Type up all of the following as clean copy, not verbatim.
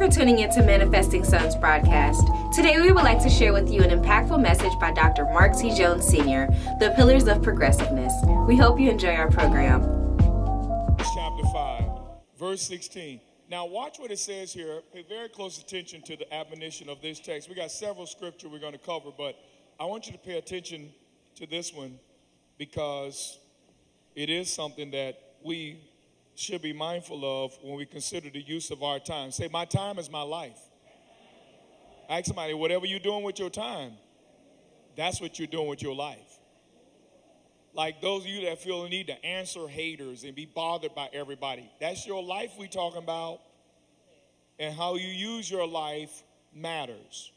for tuning into Manifesting Sons broadcast. Today we would like to share with you an impactful message by Dr. Mark T. Jones Sr., The Pillars of Progressiveness. We hope you enjoy our program. Chapter 5, verse 16. Now watch what it says here. Pay very close attention to the admonition of this text. We got several scripture we're going to cover, but I want you to pay attention to this one because it is something that we should be mindful of when we consider the use of our time. Say, my time is my life. Ask somebody, whatever you're doing with your time, that's what you're doing with your life. Like those of you that feel the need to answer haters and be bothered by everybody, that's your life we talking about, and how you use your life matters.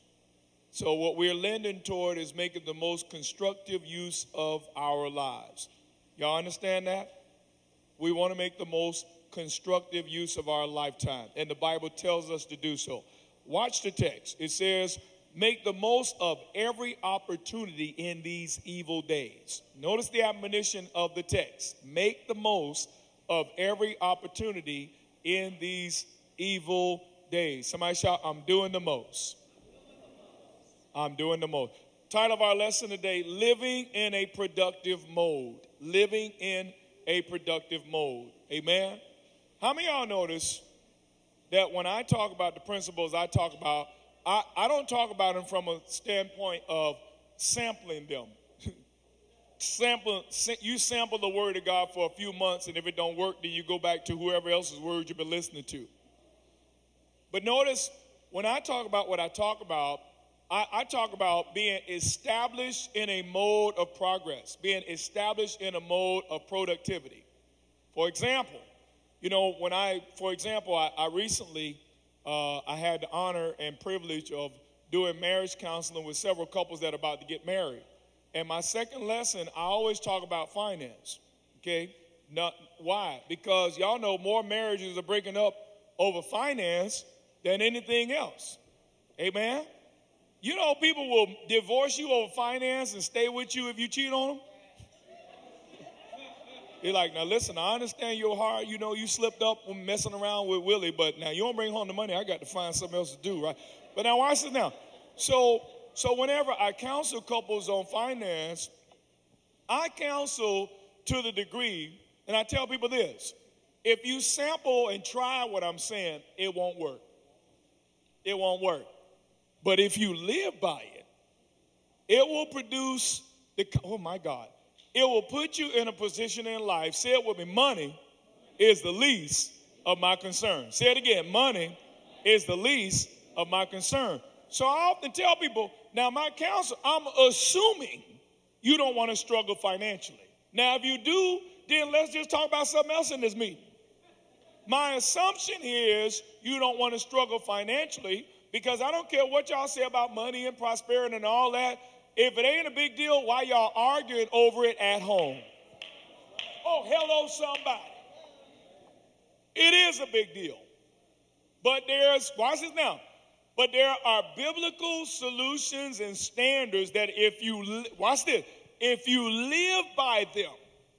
So what we're lending toward is making the most constructive use of our lives. Y'all understand that? We want to make the most constructive use of our lifetime, and the Bible tells us to do so. Watch the text. It says, make the most of every opportunity in these evil days. Notice the admonition of the text. Make the most of every opportunity in these evil days. Somebody shout, I'm doing the most. I'm doing the most. Title of our lesson today, Living in a Productive Mode. Living in a productive mode. Amen? How many of y'all notice that when I talk about the principles I talk about, I don't talk about them from a standpoint of sampling them. You sample the word of God for a few months, and if it don't work, then you go back to whoever else's word you've been listening to. But notice, when I talk about what I talk about, I talk about being established in a mode of progress, being established in a mode of productivity. For example, I recently I had the honor and privilege of doing marriage counseling with several couples that are about to get married. And my second lesson, I always talk about finance, okay? Why? Because y'all know more marriages are breaking up over finance than anything else. Amen? You know people will divorce you over finance and stay with you if you cheat on them? You're like, now listen, I understand your heart. You know you slipped up when messing around with Willie, but now you don't bring home the money. I got to find something else to do, right? But now watch this now. So whenever I counsel couples on finance, I counsel to the degree, and I tell people this, if you sample and try what I'm saying, it won't work. It won't work. But if you live by it, it will produce it will put you in a position in life. Say it with me. Money is the least of my concern. Say it again. Money is the least of my concern. So I often tell people, now my counsel, I'm assuming you don't want to struggle financially. Now, if you do, then let's just talk about something else in this meeting. My assumption is you don't want to struggle financially, because I don't care what y'all say about money and prosperity and all that. If it ain't a big deal, why y'all arguing over it at home? Oh, hello, somebody. It is a big deal. But watch this now. But there are biblical solutions and standards that if you live by them,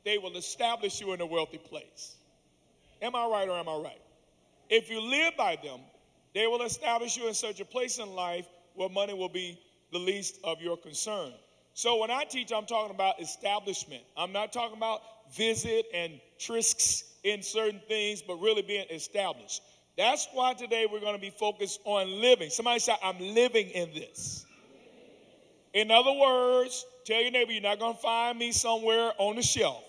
they will establish you in a wealthy place. Am I right or am I right? If you live by them, they will establish you in such a place in life where money will be the least of your concern. So when I teach, I'm talking about establishment. I'm not talking about visit and trisks in certain things, but really being established. That's why today we're going to be focused on living. Somebody say, I'm living in this. In other words, tell your neighbor, you're not going to find me somewhere on the shelf.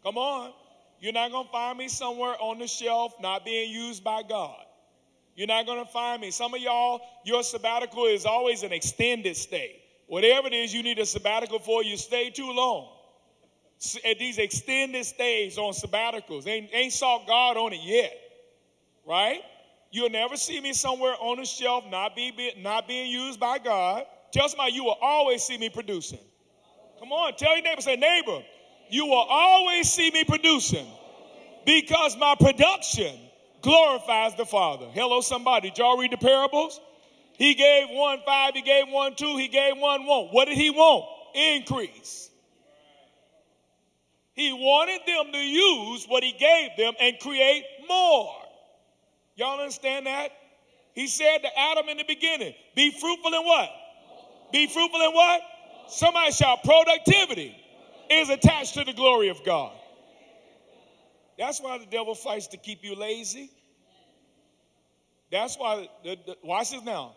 Come on. You're not going to find me somewhere on the shelf not being used by God. You're not going to find me. Some of y'all, your sabbatical is always an extended stay. Whatever it is you need a sabbatical for, you stay too long. At these extended stays on sabbaticals, ain't saw God on it yet, right? You'll never see me somewhere on the shelf not being used by God. Tell somebody you will always see me producing. Come on, tell your neighbor, say, neighbor, you will always see me producing because my production glorifies the Father. Hello, somebody. Did y'all read the parables? He gave one 5, he gave one 2, he gave one 1. What did he want? Increase. He wanted them to use what he gave them and create more. Y'all understand that? He said to Adam in the beginning, be fruitful in what? Be fruitful in what? Somebody shout, productivity is attached to the glory of God. That's why the devil fights to keep you lazy. That's why, watch this now.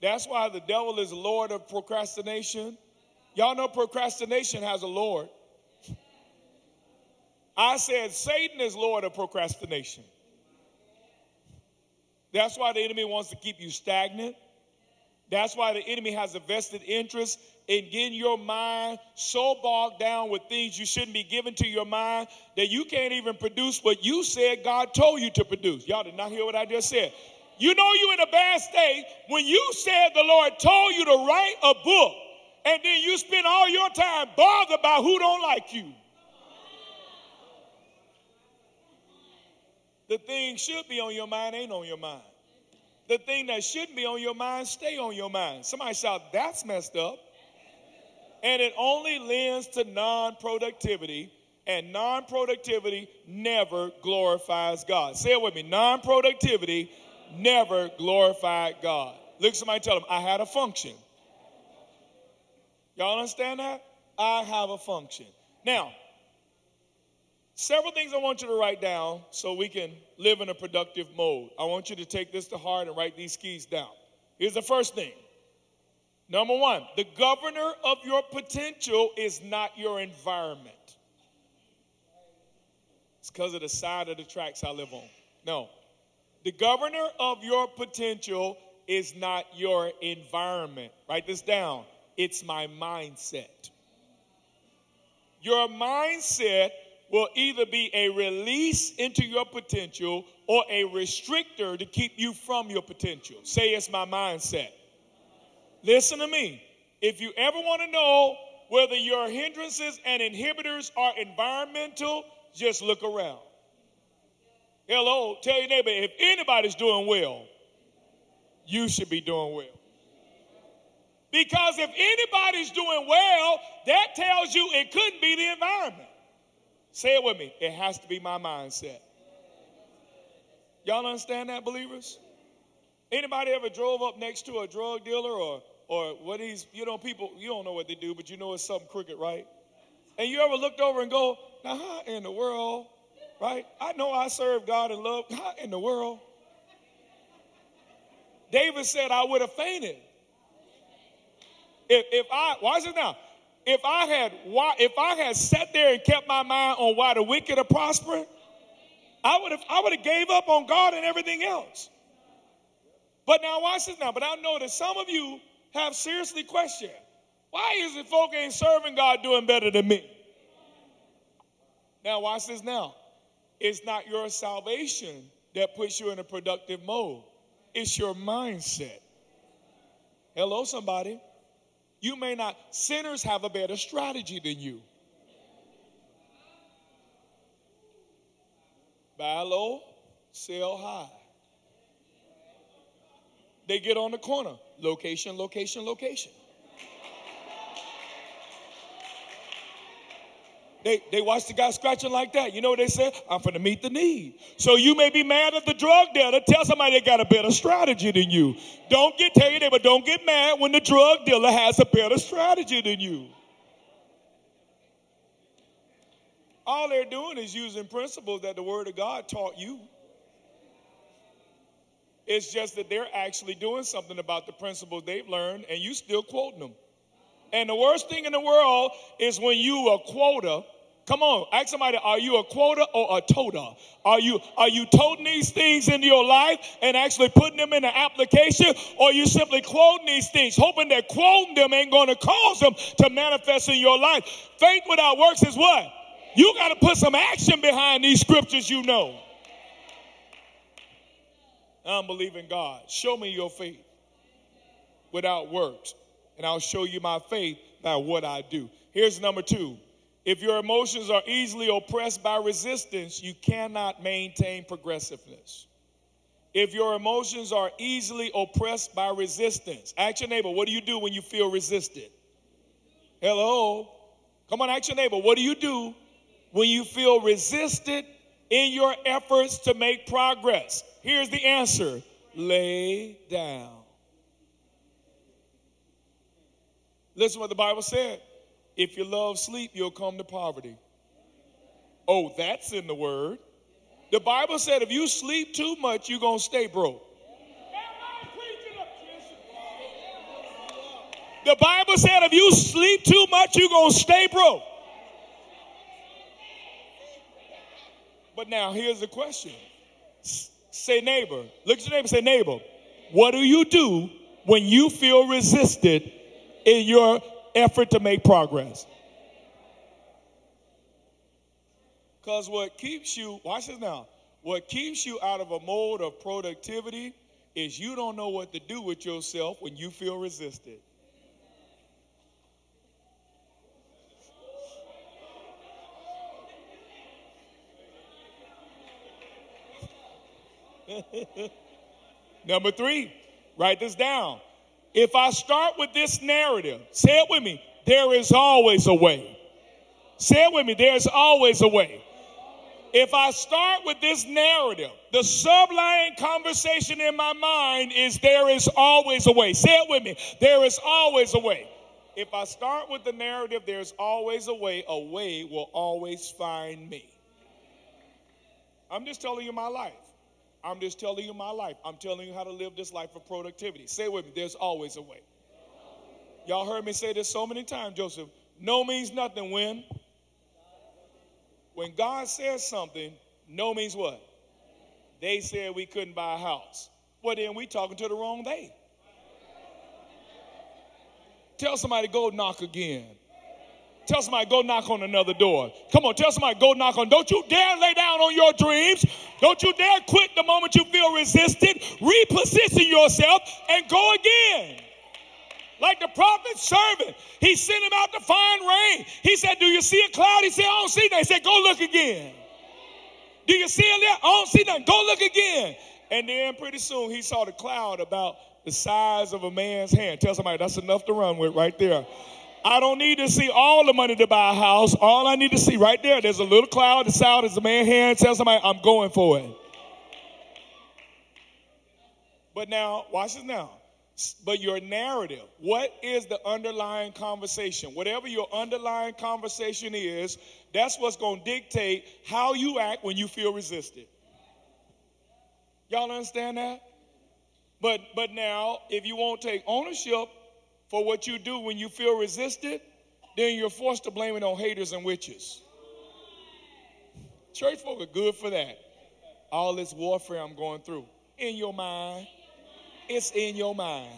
That's why the devil is Lord of procrastination. Y'all know procrastination has a Lord. I said Satan is Lord of procrastination. That's why the enemy wants to keep you stagnant. That's why the enemy has a vested interest in getting your mind so bogged down with things you shouldn't be giving to your mind that you can't even produce what you said God told you to produce. Y'all did not hear what I just said. You know you're in a bad state when you said the Lord told you to write a book and then you spend all your time bothered about who don't like you. The thing should be on your mind ain't on your mind. The thing that shouldn't be on your mind, stay on your mind. Somebody shout, that's messed up. And it only lends to non-productivity, and non-productivity never glorifies God. Say it with me. Non-productivity never glorified God. Look at somebody, tell them, I had a function. Y'all understand that? I have a function. Now, several things I want you to write down so we can live in a productive mode. I want you to take this to heart and write these keys down. Here's the first thing. Number one, the governor of your potential is not your environment. It's because of the side of the tracks I live on. No. The governor of your potential is not your environment. Write this down. It's my mindset. Your mindset will either be a release into your potential or a restrictor to keep you from your potential. Say it's my mindset. Listen to me. If you ever want to know whether your hindrances and inhibitors are environmental, just look around. Hello, tell your neighbor, if anybody's doing well, you should be doing well. Because if anybody's doing well, that tells you it couldn't be the environment. Say it with me. It has to be my mindset. Y'all understand that, believers? Anybody ever drove up next to a drug dealer or what these, people, you don't know what they do, but you know it's something crooked, right? And you ever looked over and go, now how in the world, right? I know I serve God and love, how in the world? David said I would have fainted. Watch it now. If I had sat there and kept my mind on why the wicked are prospering, I would have gave up on God and everything else. But now watch this now. But I know that some of you have seriously questioned, why is it folk ain't serving God doing better than me? Now watch this now. It's not your salvation that puts you in a productive mode. It's your mindset. Hello, somebody. You may not, sinners have a better strategy than you. Buy low, sell high. They get on the corner. Location, location, location. They watch the guy scratching like that. You know what they say? I'm finna meet the need. So you may be mad at the drug dealer. Tell somebody they got a better strategy than you. Don't get mad when the drug dealer has a better strategy than you. All they're doing is using principles that the Word of God taught you. It's just that they're actually doing something about the principles they've learned, and you still quoting them. And the worst thing in the world is when you a quoter. Come on, ask somebody, are you a quoter or a toter? Are you toting these things into your life and actually putting them in an application, or are you simply quoting these things, hoping that quoting them ain't going to cause them to manifest in your life? Faith without works is what? You got to put some action behind these scriptures you know. I'm believing God. Show me your faith without works, and I'll show you my faith by what I do. Here's number 2. If your emotions are easily oppressed by resistance, you cannot maintain progressiveness. If your emotions are easily oppressed by resistance, ask your neighbor, what do you do when you feel resisted? Hello? Come on, ask your neighbor, what do you do when you feel resisted in your efforts to make progress? Here's the answer. lay down. Listen what the Bible said. If you love sleep, you'll come to poverty. Oh, that's in the word. The Bible said if you sleep too much, you're going to stay broke. The Bible said if you sleep too much, you're going to stay broke. But now here's the question. Say neighbor. Look at your neighbor and say neighbor. What do you do when you feel resisted in your effort to make progress? Because what keeps you, watch this now, what keeps you out of a mode of productivity is you don't know what to do with yourself when you feel resisted. Number 3, write this down. If I start with this narrative, say it with me, there is always a way. Say it with me, there's always a way. If I start with this narrative, the subline conversation in my mind is there is always a way. Say it with me, there is always a way. If I start with the narrative, there's always a way will always find me. I'm just telling you my life. I'm just telling you my life. I'm telling you how to live this life of productivity. Say it with me, there's always a way. Y'all heard me say this so many times, Joseph. No means nothing when? When God says something, no means what? They said we couldn't buy a house. Well, then we talking to the wrong they. Tell somebody, go knock again. Tell somebody, go knock on another door. Come on, tell somebody, go knock on. Don't you dare lay down on your dreams. Don't you dare quit the moment you feel resisted. Reposition yourself and go again. Like the prophet's servant, he sent him out to find rain. He said, do you see a cloud? He said, I don't see nothing. He said, go look again. Do you see it there? I don't see nothing. Go look again. And then pretty soon he saw the cloud about the size of a man's hand. Tell somebody, that's enough to run with right there. I don't need to see all the money to buy a house. All I need to see right there, there's a little cloud, the size is a man's hand. Tell somebody, I'm going for it. But now, watch this now. But your narrative, what is the underlying conversation? Whatever your underlying conversation is, that's what's going to dictate how you act when you feel resisted. Y'all understand that? But now, if you won't take ownership for what you do when you feel resisted, then you're forced to blame it on haters and witches. Church folk are good for that. All this warfare I'm going through. In your mind. It's in your mind.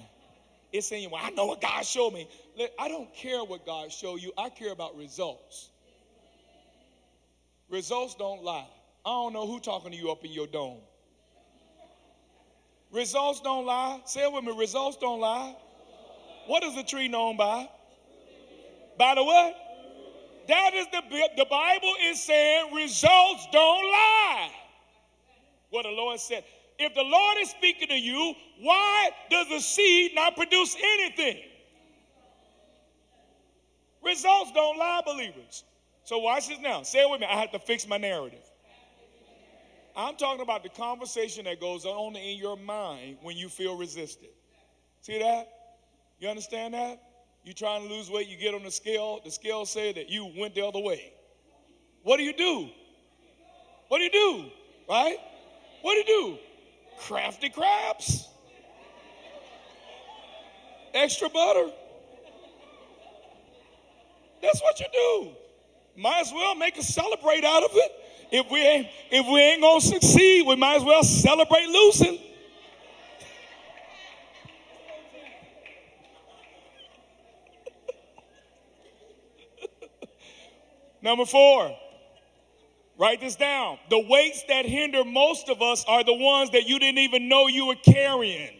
It's in your mind. I know what God showed me. I don't care what God showed you. I care about results. Results don't lie. I don't know who talking to you up in your dome. Results don't lie. Say it with me. Results don't lie. What is the tree known by? By the what? That is the Bible is saying results don't lie. What the Lord said. If the Lord is speaking to you, why does the seed not produce anything? Results don't lie, believers. So watch this now. Say it with me. I have to fix my narrative. I'm talking about the conversation that goes on in your mind when you feel resisted. See that? You understand that? You trying to lose weight, you get on the scale say that you went the other way. What do you do? What do you do? Right? What do you do? Crafty crabs? Extra butter? That's what you do. Might as well make a celebrate out of it. If we ain't gonna succeed, we might as well celebrate losing. Number 4, write this down. The weights that hinder most of us are the ones that you didn't even know you were carrying.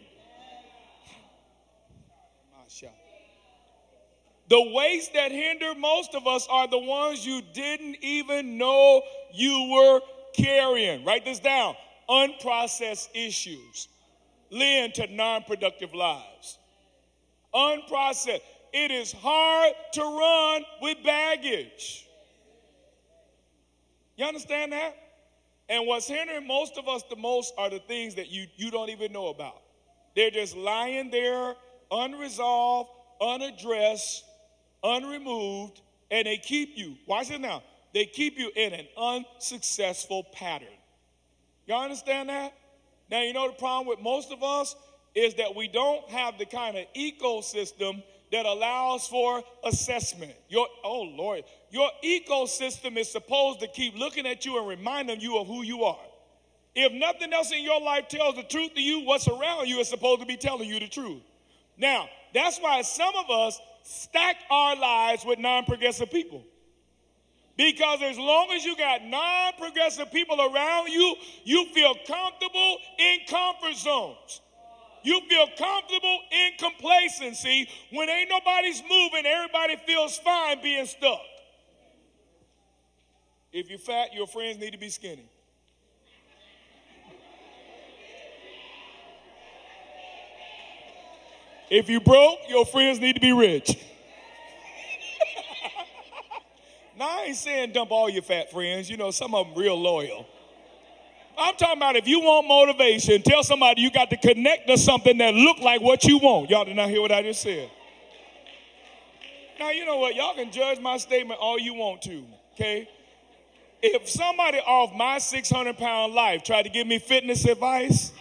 The weights that hinder most of us are the ones you didn't even know you were carrying. Write this down. Unprocessed issues lead to non-productive lives. Unprocessed. It is hard to run with baggage. You understand that? And what's hindering most of us the most are the things that you don't even know about. They're just lying there, unresolved, unaddressed, unremoved, and they keep you, watch it now, they keep you in an unsuccessful pattern. Y'all understand that? Now, you know the problem with most of us is that we don't have the kind of ecosystem that allows for assessment. Your ecosystem is supposed to keep looking at you and reminding you of who you are. If nothing else in your life tells the truth to you, what's around you is supposed to be telling you the truth. Now, that's why some of us stack our lives with non-progressive people. Because as long as you got non-progressive people around you, you feel comfortable in comfort zones. You feel comfortable in complacency. When ain't nobody's moving, everybody feels fine being stuck. If you're fat, your friends need to be skinny. If you broke, your friends need to be rich. Now, I ain't saying dump all your fat friends. You know, some of them real loyal. I'm talking about if you want motivation, tell somebody you got to connect to something that look like what you want. Y'all did not hear what I just said. Now, you know what? Y'all can judge my statement all you want to, okay? If somebody off my 600-pound life tried to give me fitness advice,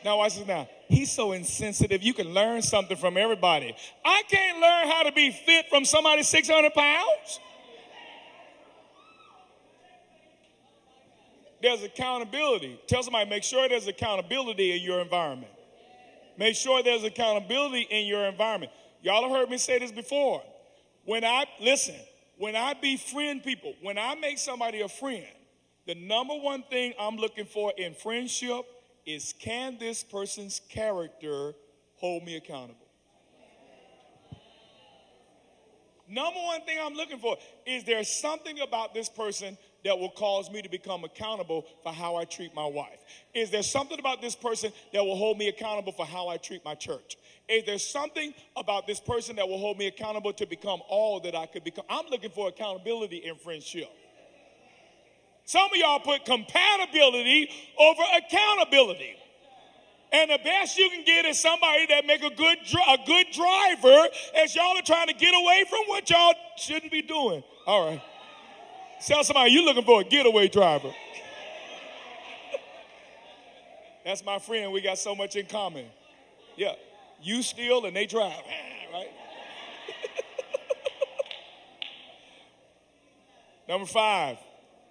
now watch this now. He's so insensitive. You can learn something from everybody. I can't learn how to be fit from somebody 600 pounds. There's accountability. Tell somebody, make sure there's accountability in your environment. Make sure there's accountability in your environment. Y'all have heard me say this before. When I befriend people, when I make somebody a friend, the number one thing I'm looking for in friendship is, can this person's character hold me accountable? Number one thing I'm looking for, is there something about this person that will cause me to become accountable for how I treat my wife? Is there something about this person that will hold me accountable for how I treat my church? Is there something about this person that will hold me accountable to become all that I could become? I'm looking for accountability in friendship. Some of y'all put compatibility over accountability. And the best you can get is somebody that make a good driver as y'all are trying to get away from what y'all shouldn't be doing. All right. Tell somebody you're looking for a getaway driver. That's my friend. We got so much in common. Yeah. You steal and they drive. Right? Number 5.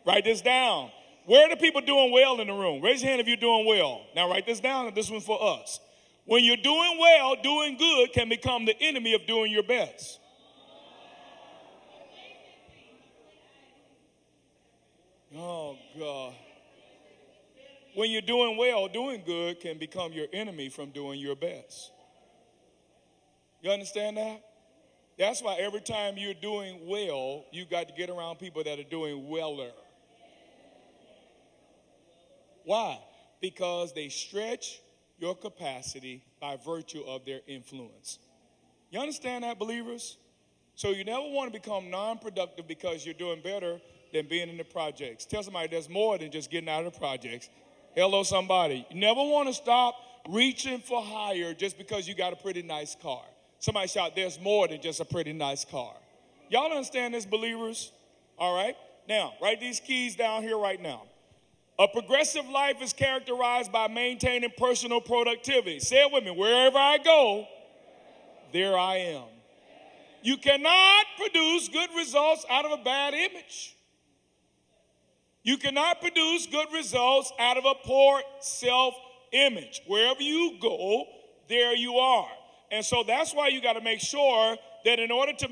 Write this down. Where are the people doing well in the room? Raise your hand if you're doing well. Now write this down, and this one's for us. When you're doing well, doing good can become the enemy of doing your best. Oh, God. When you're doing well, doing good can become your enemy from doing your best. You understand that? That's why every time you're doing well, you got to get around people that are doing weller. Why? Because they stretch your capacity by virtue of their influence. You understand that, believers? So you never want to become non-productive because you're doing better than being in the projects. Tell somebody there's more than just getting out of the projects. Hello, somebody. You never want to stop reaching for higher just because you got a pretty nice car. Somebody shout, there's more than just a pretty nice car. Y'all understand this, believers? All right? Now, write these keys down here right now. A progressive life is characterized by maintaining personal productivity. Say it with me. Wherever I go, there I am. You cannot produce good results out of a bad image. You cannot produce good results out of a poor self-image. Wherever you go, there you are. And so that's why you got to make sure that in order to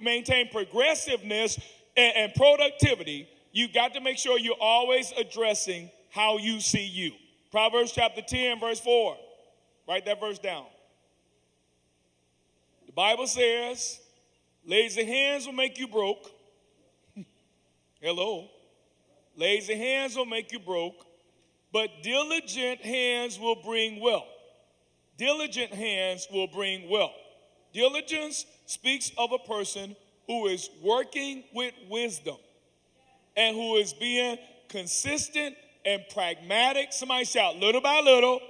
maintain progressiveness and productivity, you got to make sure you're always addressing how you see you. Proverbs chapter 10, verse 4. Write that verse down. The Bible says, lazy hands will make you broke. Hello. Lazy hands will make you broke, but diligent hands will bring wealth. Diligent hands will bring wealth. Diligence speaks of a person who is working with wisdom and who is being consistent and pragmatic. Somebody shout, little by little,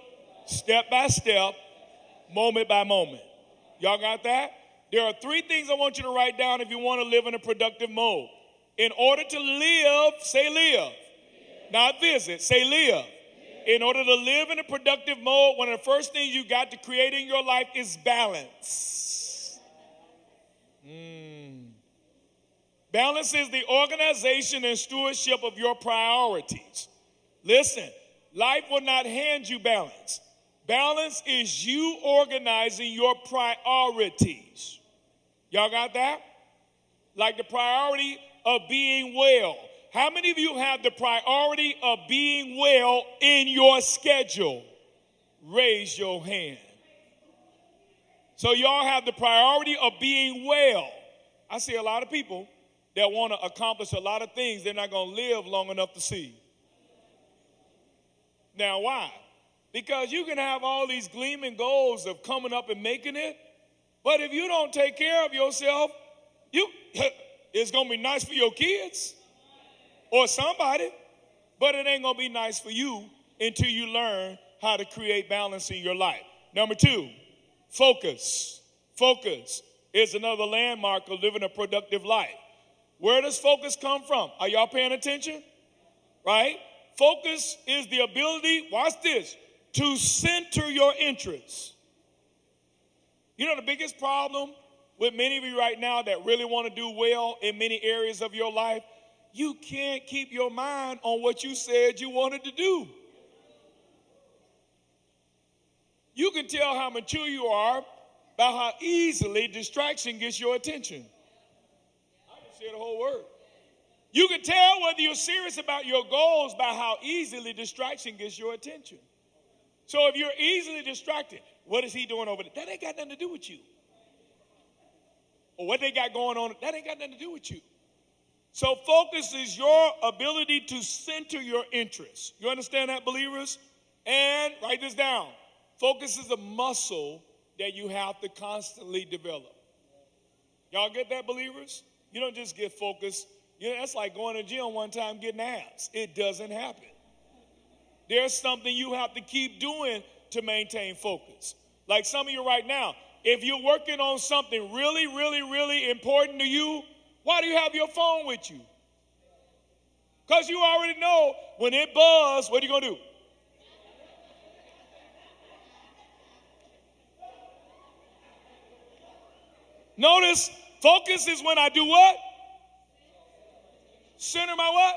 step by step, moment by moment. Y'all got that? There are 3 things I want you to write down if you want to live in a productive mode. In order to live, say live. Not visit, say live. In order to live in a productive mode, one of the first things you got to create in your life is balance. Balance is the organization and stewardship of your priorities. Listen, life will not hand you balance. Balance is you organizing your priorities. Y'all got that? Like the priority of being well. How many of you have the priority of being well in your schedule? Raise your hand. So y'all have the priority of being well. I see a lot of people that want to accomplish a lot of things they're not going to live long enough to see. Now, why? Because you can have all these gleaming goals of coming up and making it, but if you don't take care of yourself, it's going to be nice for your kids or somebody, but it ain't going to be nice for you until you learn how to create balance in your life. Number 2, focus. Focus is another landmark of living a productive life. Where does focus come from? Are y'all paying attention? Right? Focus is the ability, watch this, to center your interests. You know the biggest problem with many of you right now that really want to do well in many areas of your life? You can't keep your mind on what you said you wanted to do. You can tell how mature you are by how easily distraction gets your attention. I can say the whole word. You can tell whether you're serious about your goals by how easily distraction gets your attention. So if you're easily distracted, what is he doing over there? That ain't got nothing to do with you. Or what they got going on, that ain't got nothing to do with you. So focus is your ability to center your interests. You understand that, believers? And write this down. Focus is a muscle that you have to constantly develop. Y'all get that, believers? You don't just get focused. You know, that's like going to the gym one time getting abs. It doesn't happen. There's something you have to keep doing to maintain focus. Like some of you right now, if you're working on something really, really, really important to you, why do you have your phone with you? Because you already know when it buzzes, what are you going to do? Notice, focus is when I do what? Center my what?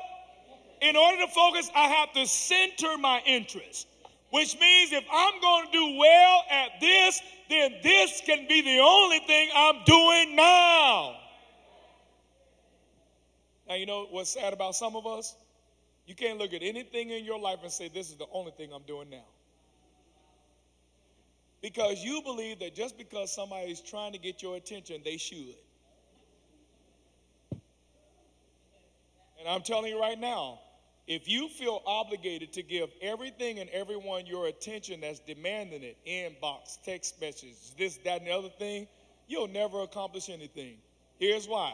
In order to focus, I have to center my interest, which means if I'm going to do well at this, then this can be the only thing I'm doing now. Now, you know what's sad about some of us? You can't look at anything in your life and say, this is the only thing I'm doing now. Because you believe that just because somebody's trying to get your attention, they should. And I'm telling you right now, if you feel obligated to give everything and everyone your attention that's demanding it, inbox, text messages, this, that, and the other thing, you'll never accomplish anything. Here's why.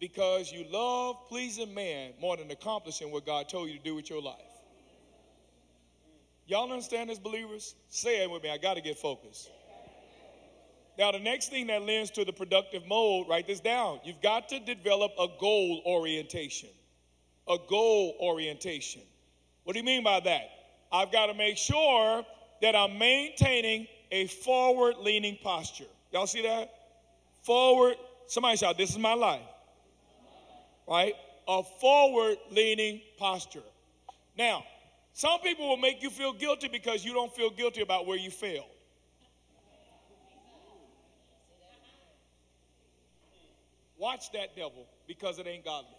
Because you love pleasing man more than accomplishing what God told you to do with your life. Y'all understand this, believers? Say it with me. I got to get focused. Now, the next thing that lends to the productive mode, write this down. You've got to develop a goal orientation. A goal orientation. What do you mean by that? I've got to make sure that I'm maintaining a forward-leaning posture. Y'all see that? Forward. Somebody shout, this is my life. Right? A forward-leaning posture. Now, some people will make you feel guilty because you don't feel guilty about where you failed. Watch that devil because it ain't godly.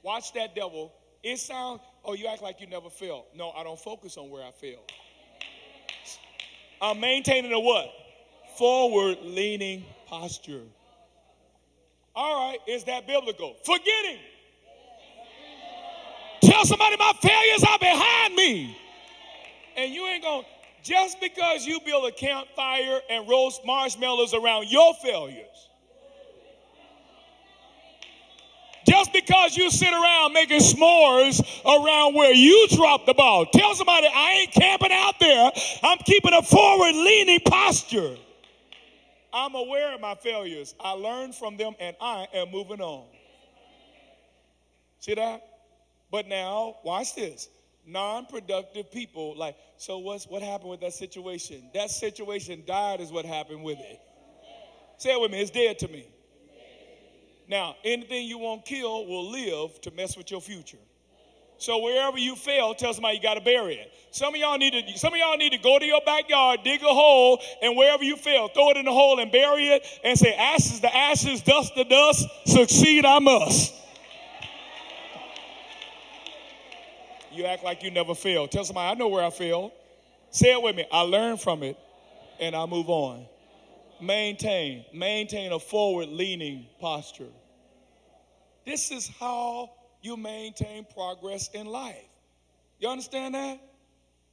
Watch that devil. It sounds, oh, you act like you never failed. No, I don't focus on where I failed. I'm maintaining a what? Forward-leaning posture. All right, is that biblical? Forgetting. Tell somebody my failures are behind me. And you ain't going to Just because you build a campfire and roast marshmallows around your failures, just because you sit around making s'mores around where you dropped the ball, tell somebody, I ain't camping out there. I'm keeping a forward-leaning posture. I'm aware of my failures. I learned from them, and I am moving on. See that? But now, watch this. Non-productive people, like, so what happened with that situation? That situation died is what happened with it. Say it with me. It's dead to me. Now, anything you won't kill will live to mess with your future. So wherever you fail, tell somebody you got to bury it. Some of y'all need to go to your backyard, dig a hole, and wherever you fail, throw it in the hole and bury it, and say, ashes to ashes, dust to dust, succeed I must. You act like you never failed. Tell somebody, I know where I failed. Say it with me. I learned from it, and I move on. Maintain a forward-leaning posture. This is how you maintain progress in life. You understand that?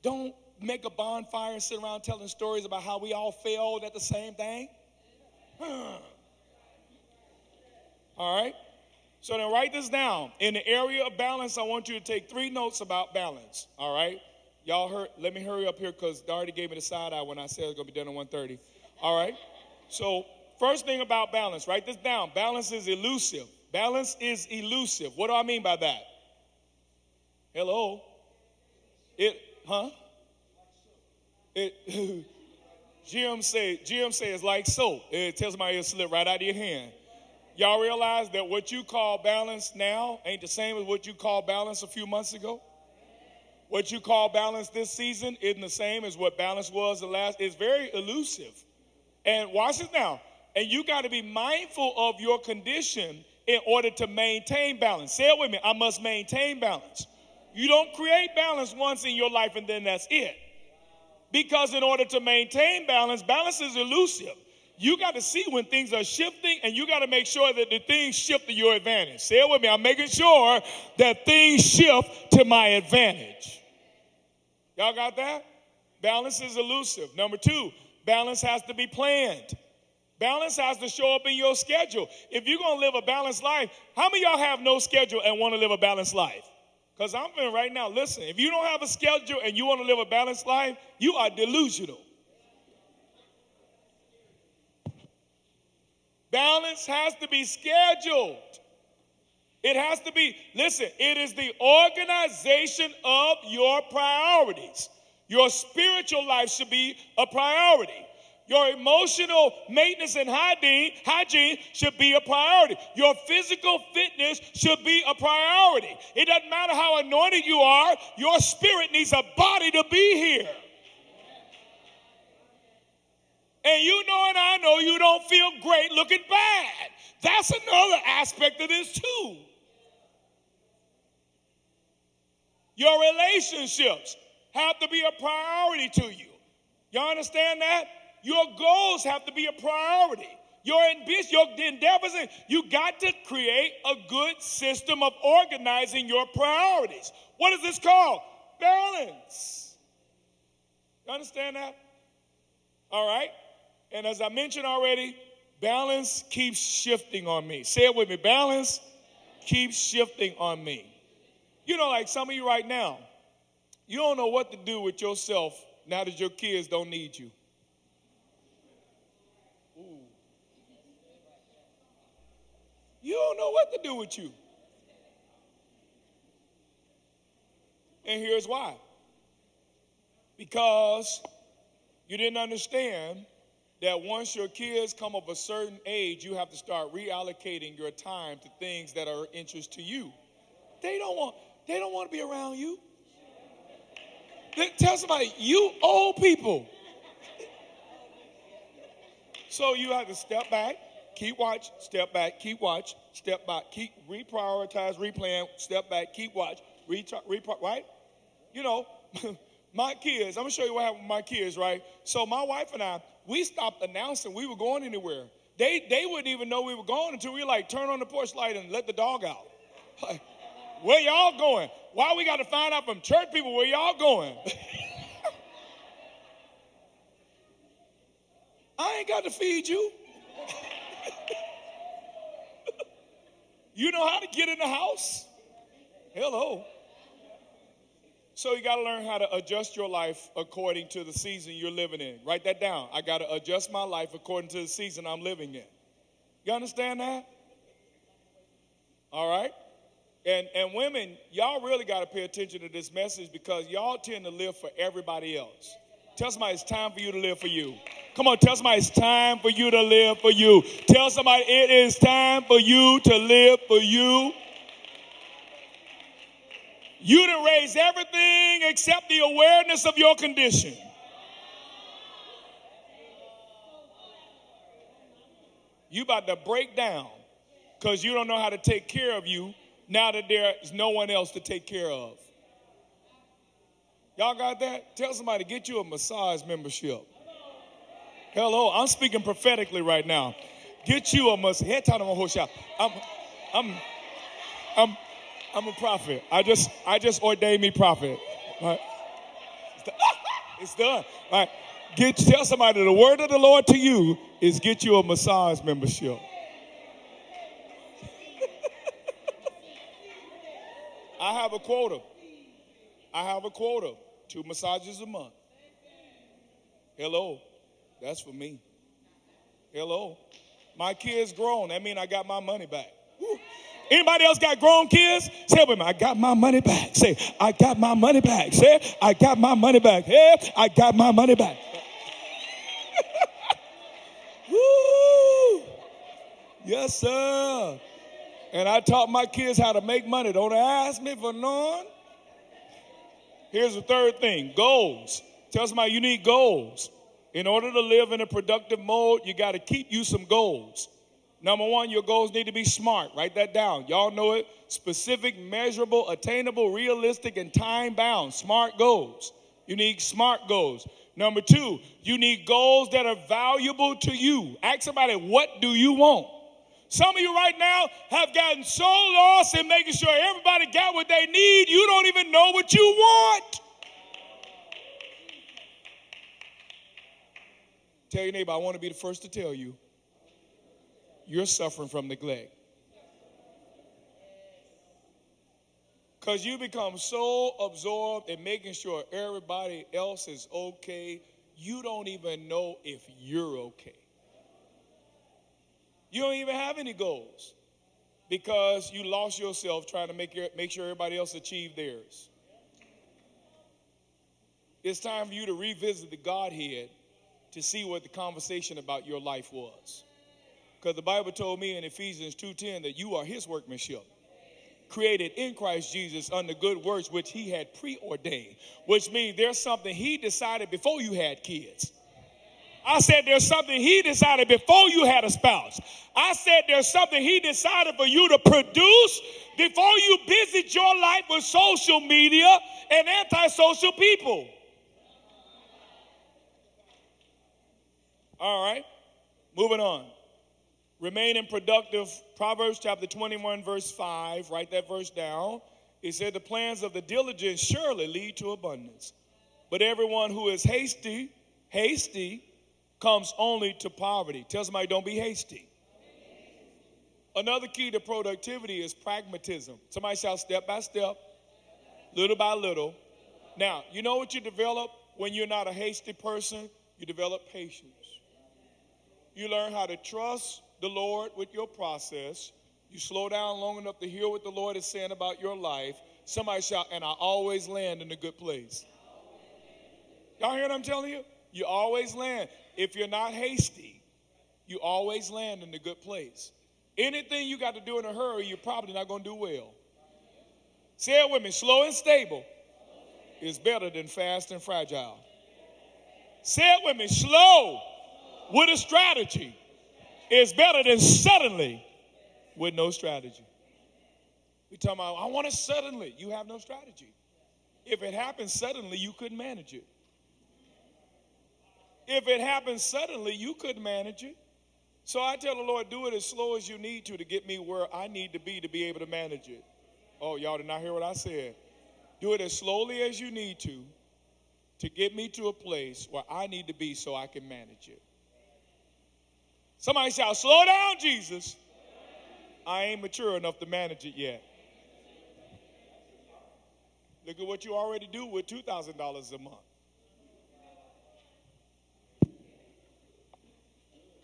Don't make a bonfire and sit around telling stories about how we all failed at the same thing. All right? So then write this down. In the area of balance, I want you to take 3 notes about balance. All right? Y'all heard? Let me hurry up here because they already gave me the side eye when I said it was going to be done at 1:30. All right? So first thing about balance, write this down. Balance is elusive. Balance is elusive. What do I mean by that? Hello? Jim say it's like soap. It tells somebody it'll slip right out of your hand. Y'all realize that what you call balance now ain't the same as what you called balance a few months ago? What you call balance this season isn't the same as what balance was the last. It's very elusive. And watch this now. And you got to be mindful of your condition in order to maintain balance. Say it with me. I must maintain balance. You don't create balance once in your life and then that's it. Because in order to maintain balance, balance is elusive. You got to see when things are shifting, and you got to make sure that the things shift to your advantage. Say it with me. I'm making sure that things shift to my advantage. Y'all got that? Balance is elusive. Number 2, balance has to be planned. Balance has to show up in your schedule. If you're going to live a balanced life, how many of y'all have no schedule and want to live a balanced life? Because I'm feeling right now, listen, if you don't have a schedule and you want to live a balanced life, you are delusional. Balance has to be scheduled. It has to be, listen, it is the organization of your priorities. Your spiritual life should be a priority. Your emotional maintenance and hygiene should be a priority. Your physical fitness should be a priority. It doesn't matter how anointed you are, your spirit needs a body to be here. And you know and I know you don't feel great looking bad. That's another aspect of this too. Your relationships have to be a priority to you. Y'all understand that? Your goals have to be a priority. Your ambition, your endeavors, you got to create a good system of organizing your priorities. What is this called? Balance. You understand that? All right. And as I mentioned already, balance keeps shifting on me. Say it with me. Balance keeps shifting on me. You know, like some of you right now, you don't know what to do with yourself now that your kids don't need you. Ooh. You don't know what to do with you. And here's why. Because you didn't understand that once your kids come of a certain age, you have to start reallocating your time to things that are of interest to you. They don't want to be around you. Tell somebody, you old people. So you have to step back, keep watch, step back, keep watch, step back, keep reprioritize, replan, step back, keep watch, right? You know, my kids, I'm going to show you what happened with my kids, right? So my wife and I, we stopped announcing we were going anywhere. They wouldn't even know we were going until we like turn on the porch light and let the dog out. Like, where y'all going? Why we got to find out from church people where y'all going? I ain't got to feed you. You know how to get in the house? Hello. So you got to learn how to adjust your life according to the season you're living in. Write that down. I got to adjust my life according to the season I'm living in. You understand that? All right? And women, y'all really got to pay attention to this message because y'all tend to live for everybody else. Tell somebody it's time for you to live for you. Come on, tell somebody it's time for you to live for you. Tell somebody it is time for you to live for you. You done raised everything except the awareness of your condition. You about to break down because you don't know how to take care of you now that there is no one else to take care of. Y'all got that? Tell somebody, get you a massage membership. Hello, I'm speaking prophetically right now. Get you a massage. I'm a prophet. I just ordained me prophet. Right? It's done. Right? Tell somebody the word of the Lord to you is get you a massage membership. I have a quota. 2 massages a month. Hello. That's for me. Hello. My kids grown. That means I got my money back. Woo. Anybody else got grown kids? Say it with me. I got my money back. Say, I got my money back. Say, I got my money back. Hey, I got my money back. Woo! Yes, sir. And I taught my kids how to make money. Don't ask me for none. Here's the third thing, goals. Tell somebody you need goals. In order to live in a productive mode, you got to keep you some goals. Number one, your goals need to be SMART. Write that down. Y'all know it. Specific, measurable, attainable, realistic, and time-bound. SMART goals. You need SMART goals. Number two, you need goals that are valuable to you. Ask somebody, what do you want? Some of you right now have gotten so lost in making sure everybody got what they need, you don't even know what you want. Tell your neighbor, I want to be the first to tell you, you're suffering from neglect. Because you become so absorbed in making sure everybody else is okay, you don't even know if you're okay. You don't even have any goals because you lost yourself trying to make sure everybody else achieved theirs. It's time for you to revisit the Godhead to see what the conversation about your life was. Because the Bible told me in Ephesians 2:10 that you are his workmanship, created in Christ Jesus unto good works which he had preordained, which means there's something he decided before you had kids. I said there's something he decided before you had a spouse. I said there's something he decided for you to produce before you busied your life with social media and antisocial people. All right, moving on. Remaining productive. Proverbs chapter 21, verse 5. Write that verse down. It said the plans of the diligent surely lead to abundance, but everyone who is hasty comes only to poverty. Tell somebody, don't be hasty. Another key to productivity is pragmatism. Somebody shout step by step, little by little. Now, you know what you develop when you're not a hasty person? You develop patience. You learn how to trust the Lord with your process. You slow down long enough to hear what the Lord is saying about your life. Somebody shout, and I always land in a good place. Y'all hear what I'm telling you? You always land. If you're not hasty, you always land in a good place. Anything you got to do in a hurry, you're probably not going to do well. Say it with me. Slow and stable is better than fast and fragile. Say it with me. Slow with a strategy is better than suddenly with no strategy. We're talking about, I want it suddenly. You have no strategy. If it happens suddenly, you couldn't manage it. If it happens suddenly, you couldn't manage it. So I tell the Lord, do it as slow as you need to get me where I need to be able to manage it. Oh, y'all did not hear what I said. Do it as slowly as you need to get me to a place where I need to be so I can manage it. Somebody shout, slow down, Jesus. I ain't mature enough to manage it yet. Look at what you already do with $2,000 a month.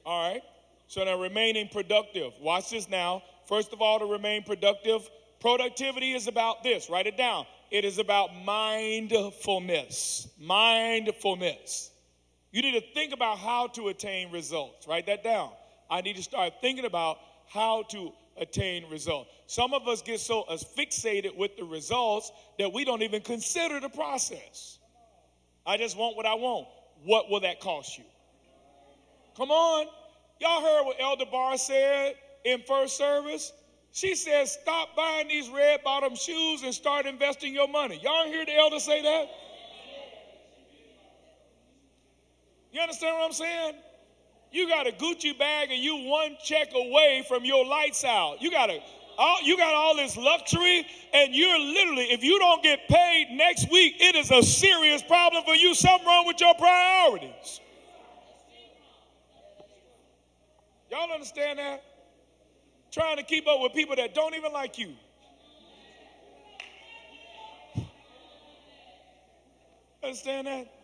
All right. So now remaining productive. Watch this now. First of all, to remain productive, productivity is about this. Write it down. It is about mindfulness. Mindfulness. You need to think about how to attain results. Write that down. I need to start thinking about how to attain results. Some of us get so asphyxiated with the results that we don't even consider the process. I just want what I want. What will that cost you? Come on. Y'all heard what Elder Barr said in first service? She said, stop buying these red bottom shoes and start investing your money. Y'all hear the elder say that? You understand what I'm saying? You got a Gucci bag and you one check away from your lights out. You got all this luxury, and you're literally, if you don't get paid next week, it is a serious problem for you. Something wrong with your priorities. Y'all understand that? Trying to keep up with people that don't even like you. Understand that?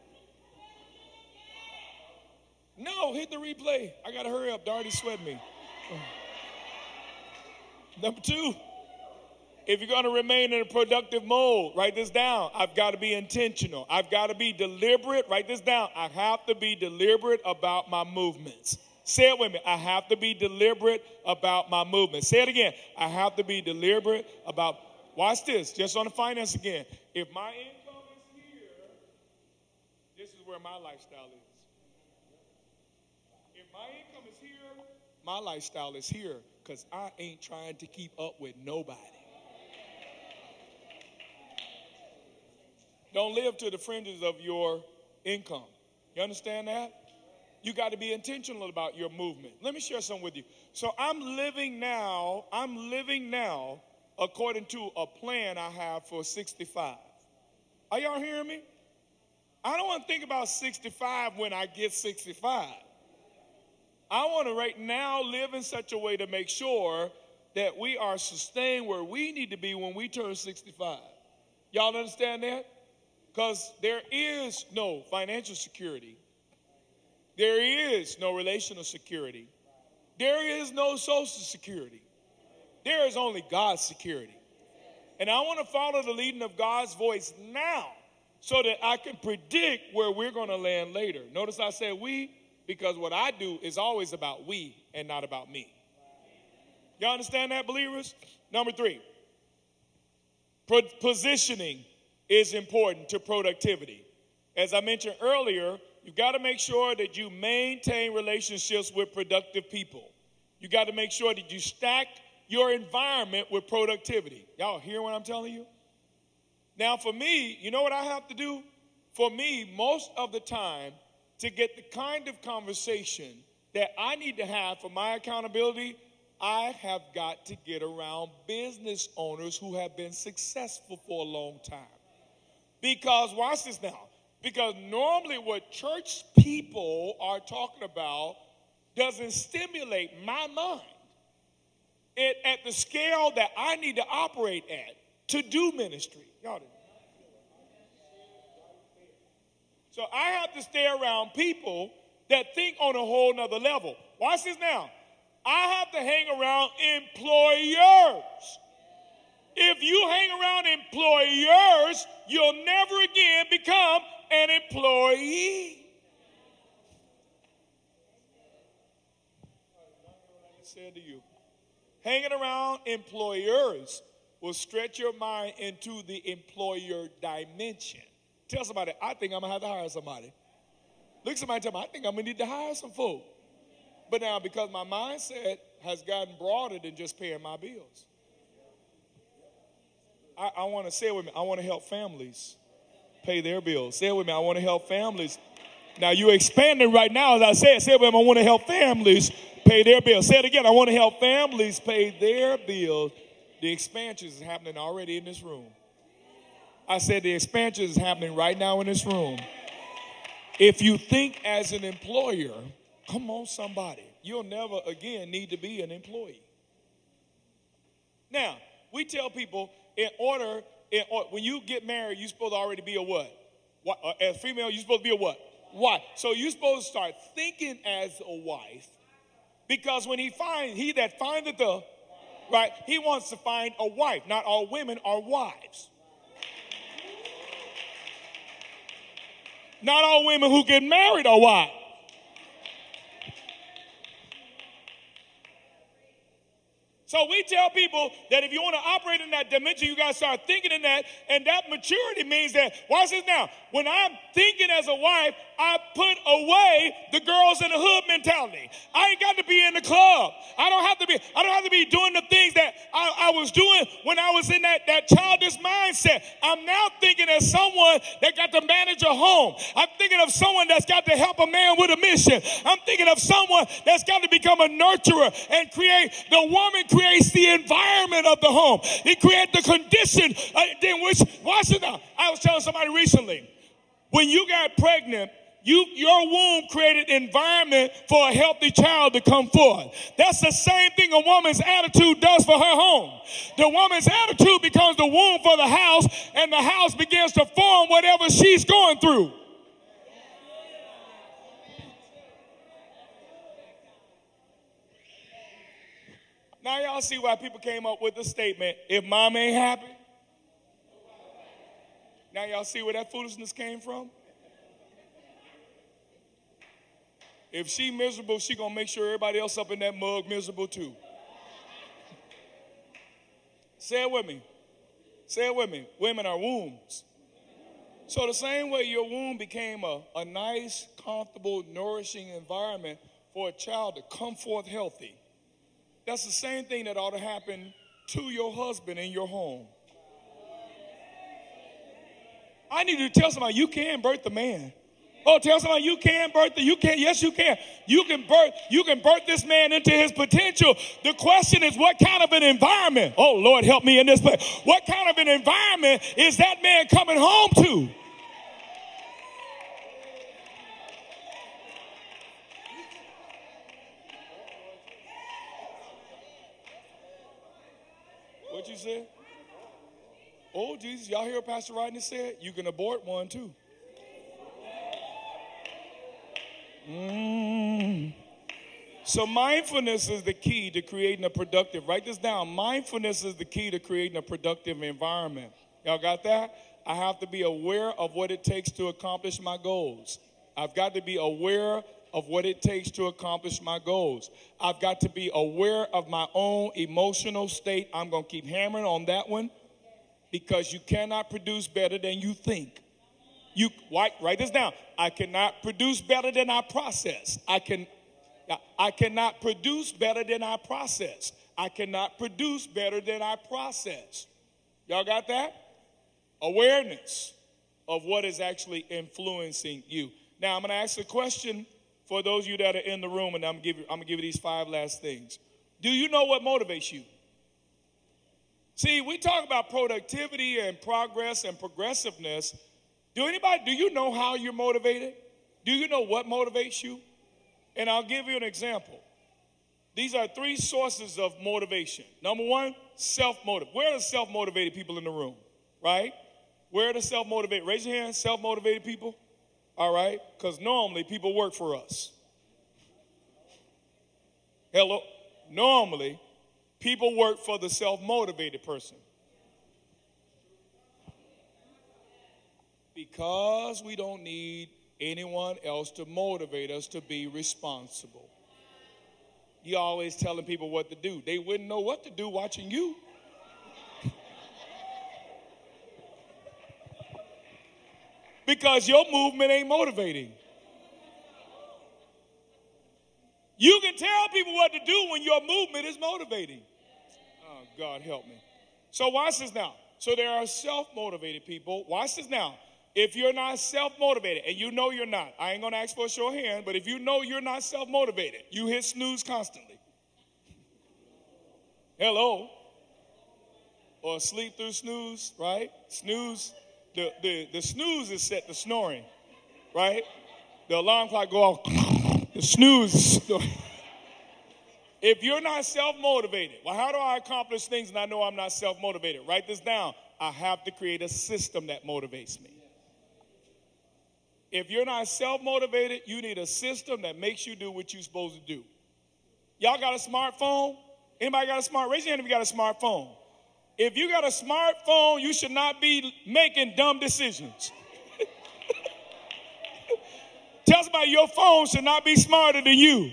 No, hit the replay. I got to hurry up. Darty sweat me. Number 2, if you're going to remain in a productive mode, write this down. I've got to be intentional. I've got to be deliberate. Write this down. I have to be deliberate about my movements. Say it with me. I have to be deliberate about my movements. Say it again. I have to be deliberate about, watch this, just on the finance again. If my income is here, this is where my lifestyle is. If my income is here, my lifestyle is here, because I ain't trying to keep up with nobody. Don't live to the fringes of your income. You understand that? You got to be intentional about your movement. Let me share something with you. So I'm living now according to a plan I have for 65. Are y'all hearing me? I don't want to think about 65 when I get 65. I want to right now live in such a way to make sure that we are sustained where we need to be when we turn 65. Y'all understand that? Because there is no financial security. There is no relational security. There is no social security. There is only God's security. And I want to follow the leading of God's voice now so that I can predict where we're going to land later. Notice I said we, because what I do is always about we and not about me. Y'all understand that, believers? Number 3, positioning is important to productivity. As I mentioned earlier, you've got to make sure that you maintain relationships with productive people. You got to make sure that you stack your environment with productivity. Y'all hear what I'm telling you? Now, for me, you know what I have to do? For me, most of the time, to get the kind of conversation that I need to have for my accountability, I have got to get around business owners who have been successful for a long time. Because, watch this now, because normally what church people are talking about doesn't stimulate my mind at the scale that I need to operate at to do ministry. Y'all didn't. So I have to stay around people that think on a whole nother level. Watch this now. I have to hang around employers. If you hang around employers, you'll never again become an employee. I said to you, hanging around employers will stretch your mind into the employer dimension. Tell somebody, I think I'm going to have to hire somebody. Look at somebody and tell me, I think I'm going to need to hire some folk. But now, because my mindset has gotten broader than just paying my bills, I want to say it with me, I want to help families pay their bills. Say it with me, I want to help families. Now, you're expanding right now as I said. Say it with me, I want to help families pay their bills. Say it again, I want to help families pay their bills. The expansion is happening already in this room. I said the expansion is happening right now in this room. If you think as an employer, come on, somebody. you'll never again need to be an employee. Now, we tell people when you get married, you're supposed to already be a what? As female, you're supposed to be a what? Wife. So you're supposed to start thinking as a wife, because when he that findeth the right, he wants to find a wife. Not all women are wives. Not all women who get married are wives. So we tell people that if you want to operate in that dimension, you got to start thinking in that. And that maturity means that, watch this now, when I'm thinking as a wife, I put away the girls in the hood mentality. I ain't got to be in the club. I don't have to be doing the things that I was doing when I was in that childish mindset. I'm now thinking as someone that got to manage a home. I'm thinking of someone that's got to help a man with a mission. I'm thinking of someone that's got to become a nurturer and the woman creates the environment of the home. It creates the condition in which, watch it now. I was telling somebody recently, when you got pregnant, your womb created an environment for a healthy child to come forth. That's the same thing a woman's attitude does for her home. The woman's attitude becomes the womb for the house, and the house begins to form whatever she's going through. Now y'all see why people came up with the statement, if mom ain't happy. Now y'all see where that foolishness came from? If she miserable, she gonna make sure everybody else up in that mug miserable too. Say it with me. Say it with me. Women are wombs. So the same way your womb became a nice, comfortable, nourishing environment for a child to come forth healthy, that's the same thing that ought to happen to your husband in your home. I need to tell somebody, you can birth the man. Oh, tell somebody you can birth yes, you can. You can birth this man into his potential. The question is, what kind of an environment? Oh, Lord, help me in this place. What kind of an environment is that man coming home to? What you said? Oh, Jesus, y'all hear what Pastor Rodney said? You can abort one too. So mindfulness is the key to creating a productive, write this down, mindfulness is the key to creating a productive environment. Y'all got that? I have to be aware of what it takes to accomplish my goals. I've got to be aware of what it takes to accomplish my goals. I've got to be aware of my own emotional state. I'm going to keep hammering on that one, because you cannot produce better than you think. Write this down. I cannot produce better than I process. I cannot produce better than I process. I cannot produce better than I process. Y'all got that? Awareness of what is actually influencing you. Now, I'm going to ask a question for those of you that are in the room, and I'm going to give you these 5 last things. Do you know what motivates you? See, we talk about productivity and progress and progressiveness. Do you know how you're motivated? Do you know what motivates you? And I'll give you an example. These are 3 sources of motivation. Number 1, self-motive. Where are the self-motivated people in the room? Right? Where are the self-motivated? Raise your hand, self-motivated people. All right? Because normally people work for us. Hello? Normally, people work for the self-motivated person. Because we don't need anyone else to motivate us to be responsible. You're always telling people what to do. They wouldn't know what to do watching you. Because your movement ain't motivating. You can tell people what to do when your movement is motivating. Oh, God help me. So watch this now. So there are self-motivated people. Watch this now. If you're not self-motivated, and you know you're not, I ain't going to ask for a show of hands, but if you know you're not self-motivated, you hit snooze constantly. Hello? Or sleep through snooze, right? Snooze. The snooze is set to snoring, right? The alarm clock go off. The snooze is snoring. If you're not self-motivated, well, how do I accomplish things and I know I'm not self-motivated? Write this down. I have to create a system that motivates me. If you're not self-motivated, you need a system that makes you do what you're supposed to do. Y'all got a smartphone? Anybody got a smartphone? Raise your hand if you got a smartphone. If you got a smartphone, you should not be making dumb decisions. Tell somebody your phone should not be smarter than you.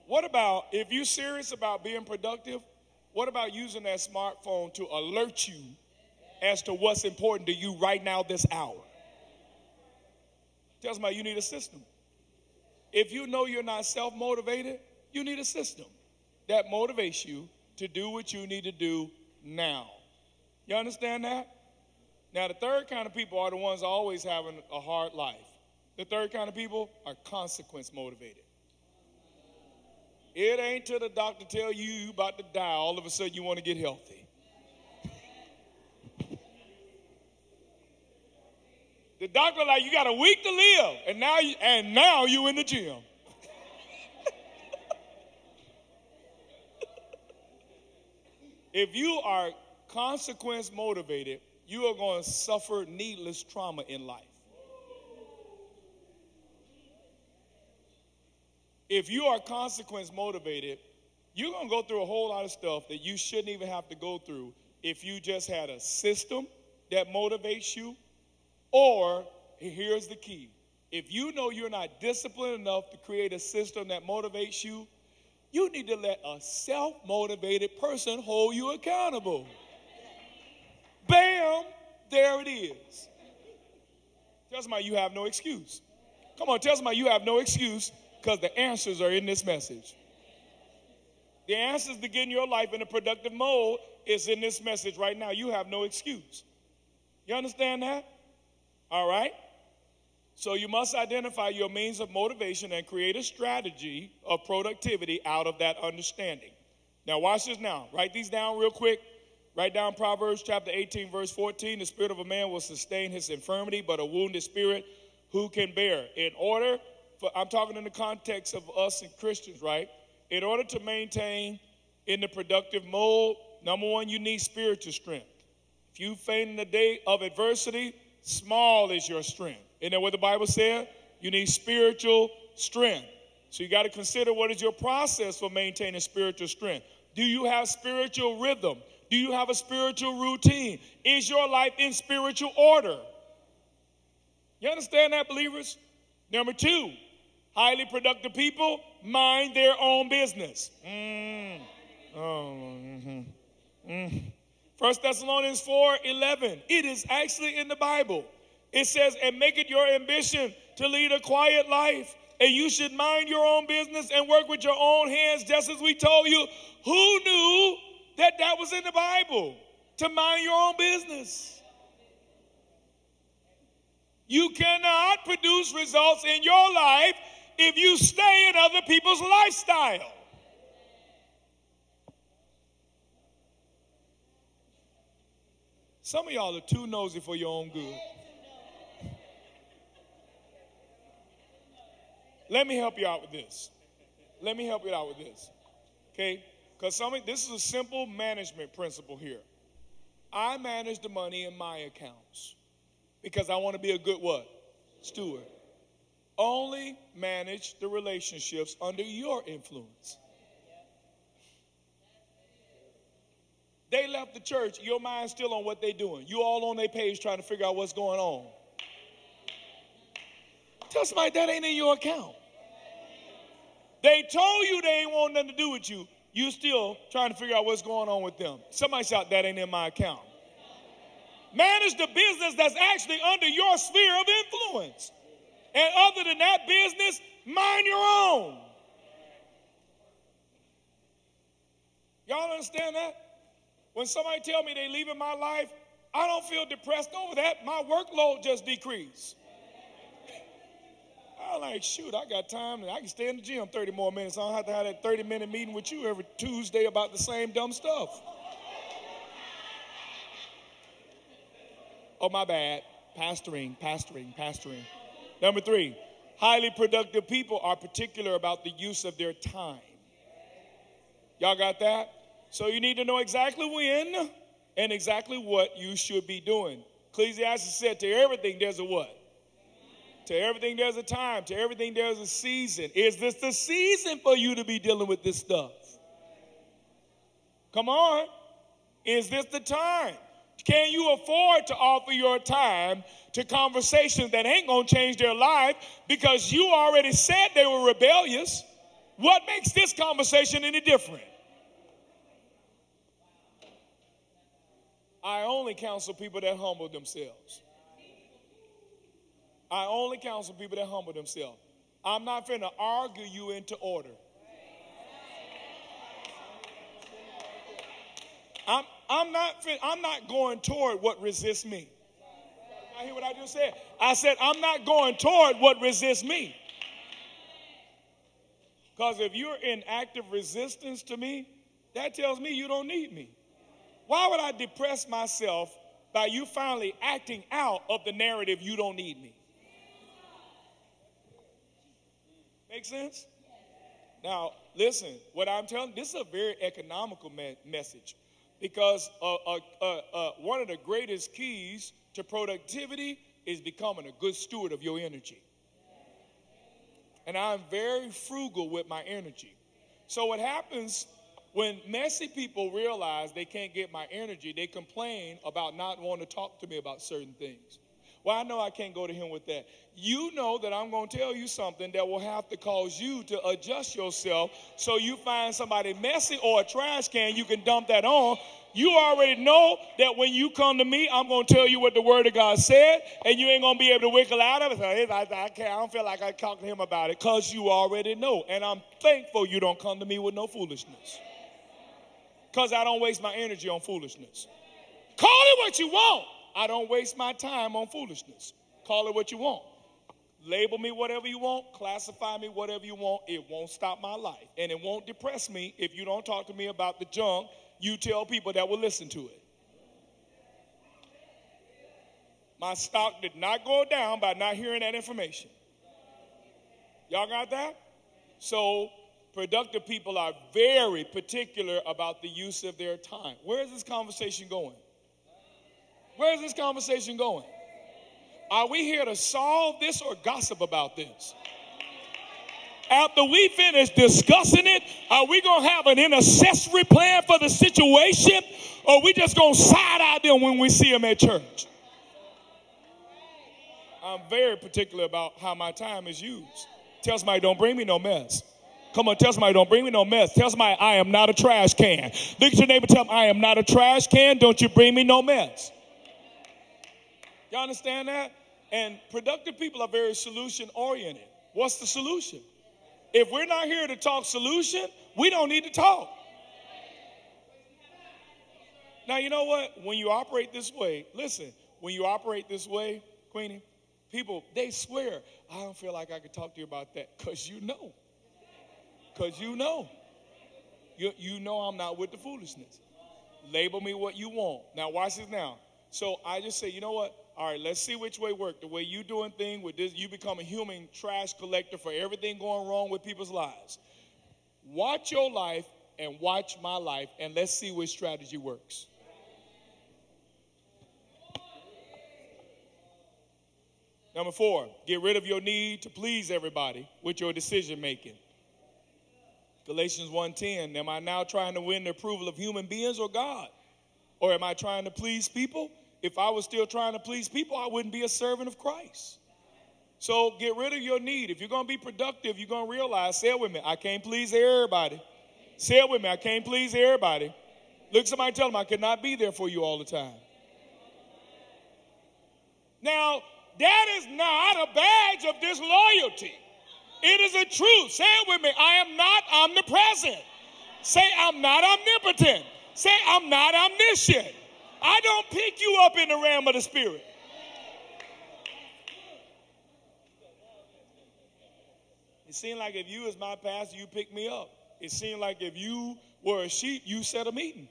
What about, if you're serious about being productive, what about using that smartphone to alert you as to what's important to you right now this hour? Tell somebody you need a system. If you know you're not self-motivated, you need a system that motivates you to do what you need to do now. You understand that? Now, the third kind of people are the ones always having a hard life. The third kind of people are consequence motivated. It ain't till the doctor tell you you about to die, all of a sudden you want to get healthy. The doctor like, you got a week to live, and now you in the gym. If you are consequence motivated, you are going to suffer needless trauma in life. If you are consequence motivated, you're going to go through a whole lot of stuff that you shouldn't even have to go through if you just had a system that motivates you. Or, here's the key, if you know you're not disciplined enough to create a system that motivates you, you need to let a self-motivated person hold you accountable. Bam, there it is. Tell somebody you have no excuse. Come on, tell somebody you have no excuse, because the answers are in this message. The answers to getting your life in a productive mode is in this message right now. You have no excuse. You understand that? All right? So you must identify your means of motivation and create a strategy of productivity out of that understanding. Now watch this now. Write these down real quick. Write down Proverbs chapter 18, verse 14. The spirit of a man will sustain his infirmity, but a wounded spirit who can bear? I'm talking in the context of us and Christians, right? In order to maintain in the productive mode, number one, you need spiritual strength. If you faint in the day of adversity, small is your strength. Isn't that what the Bible said? You need spiritual strength. So you got to consider, what is your process for maintaining spiritual strength? Do you have spiritual rhythm? Do you have a spiritual routine? Is your life in spiritual order? You understand that, believers? Number two, highly productive people mind their own business. 1 Thessalonians 4:11. It is actually in the Bible. It says, and make it your ambition to lead a quiet life, and you should mind your own business and work with your own hands, just as we told you. Who knew that was in the Bible? To mind your own business. You cannot produce results in your life if you stay in other people's lifestyle. Some of y'all are too nosy for your own good. Let me help you out with this. Okay? Because this is a simple management principle here. I manage the money in my accounts because I want to be a good what? Steward. Only manage the relationships under your influence. They left the church. Your mind's still on what they're doing. You all on their page trying to figure out what's going on. Tell somebody that ain't in your account. They told you they ain't want nothing to do with you. You still trying to figure out what's going on with them. Somebody shout, that ain't in my account. Manage the business that's actually under your sphere of influence. And other than that business, mind your own. Y'all understand that? When somebody tell me they leaving my life, I don't feel depressed over that. My workload just decreased. I'm like, shoot, I got time. I can stay in the gym 30 more minutes. I don't have to have that 30-minute meeting with you every Tuesday about the same dumb stuff. Oh, my bad. Pastoring. Number 3, Highly productive people are particular about the use of their time. Y'all got that? So you need to know exactly when and exactly what you should be doing. Ecclesiastes said to everything there's a what? To everything there's a time. To everything there's a season. Is this the season for you to be dealing with this stuff? Come on. Is this the time? Can you afford to offer your time to conversations that ain't going to change their life because you already said they were rebellious? What makes this conversation any different? I only counsel people that humble themselves. I only counsel people that humble themselves. I'm not finna argue you into order. I'm not going toward what resists me. I hear what I just said. I said I'm not going toward what resists me. Because if you're in active resistance to me, that tells me you don't need me. Why would I depress myself by you finally acting out of the narrative you don't need me? Make sense? Now, listen, what I'm telling you, this is a very economical message because one of the greatest keys to productivity is becoming a good steward of your energy. And I'm very frugal with my energy. So what happens when messy people realize they can't get my energy, they complain about not wanting to talk to me about certain things. Well, I know I can't go to him with that. You know that I'm going to tell you something that will have to cause you to adjust yourself so you find somebody messy or a trash can you can dump that on. You already know that when you come to me, I'm going to tell you what the Word of God said, and you ain't going to be able to wiggle out of it. I don't feel like I talk to him about it because you already know. And I'm thankful you don't come to me with no foolishness because I don't waste my energy on foolishness. Call it what you want. I don't waste my time on foolishness. Call it what you want. Label me whatever you want. Classify me whatever you want. It won't stop my life. And it won't depress me if you don't talk to me about the junk you tell people that will listen to it. My stock did not go down by not hearing that information. Y'all got that? So productive people are very particular about the use of their time. Where is this conversation going? Where is this conversation going? Are we here to solve this or gossip about this? After we finish discussing it, are we going to have an intercessory plan for the situation, or we just going to side-eye them when we see them at church? I'm very particular about how my time is used. Tell somebody, don't bring me no mess. Come on, tell somebody, don't bring me no mess. Tell somebody, I am not a trash can. Look at your neighbor, tell them, I am not a trash can. Don't you bring me no mess. Y'all understand that? And productive people are very solution-oriented. What's the solution? If we're not here to talk solution, we don't need to talk. Now, you know what? When you operate this way, listen, when you operate this way, Queenie, people, they swear, I don't feel like I could talk to you about that because you know. Because you know. You know I'm not with the foolishness. Label me what you want. Now, watch this now. So I just say, you know what? All right, let's see which way work. The way you doing thing with this, you become a human trash collector for everything going wrong with people's lives. Watch your life and watch my life, and let's see which strategy works. Number 4, get rid of your need to please everybody with your decision making. Galatians 1:10, am I now trying to win the approval of human beings or God? Or am I trying to please people? If I was still trying to please people, I wouldn't be a servant of Christ. So get rid of your need. If you're going to be productive, you're going to realize, say it with me, I can't please everybody. Say it with me, I can't please everybody. Look at somebody and tell them I cannot be there for you all the time. Now, that is not a badge of disloyalty. It is a truth. Say it with me, I am not omnipresent. Say I'm not omnipotent. Say I'm not omniscient. I don't pick you up in the realm of the spirit. It seemed like if you was my pastor, you pick me up. It seemed like if you were a sheep, you set a meeting.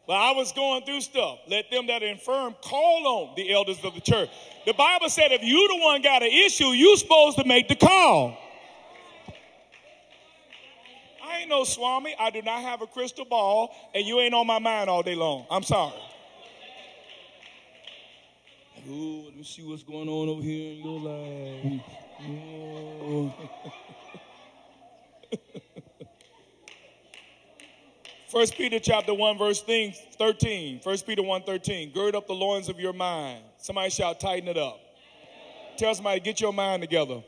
But I was going through stuff. Let them that are infirm call on the elders of the church. The Bible said if you the one got an issue, you supposed to make the call. I ain't no Swami. I do not have a crystal ball, and you ain't on my mind all day long. I'm sorry. Oh, let me see what's going on over here in your life. Oh. 1 Peter chapter 1, verse 13. 1 Peter 1:13. Gird up the loins of your mind. Somebody shout, tighten it up. Tell somebody, get your mind together.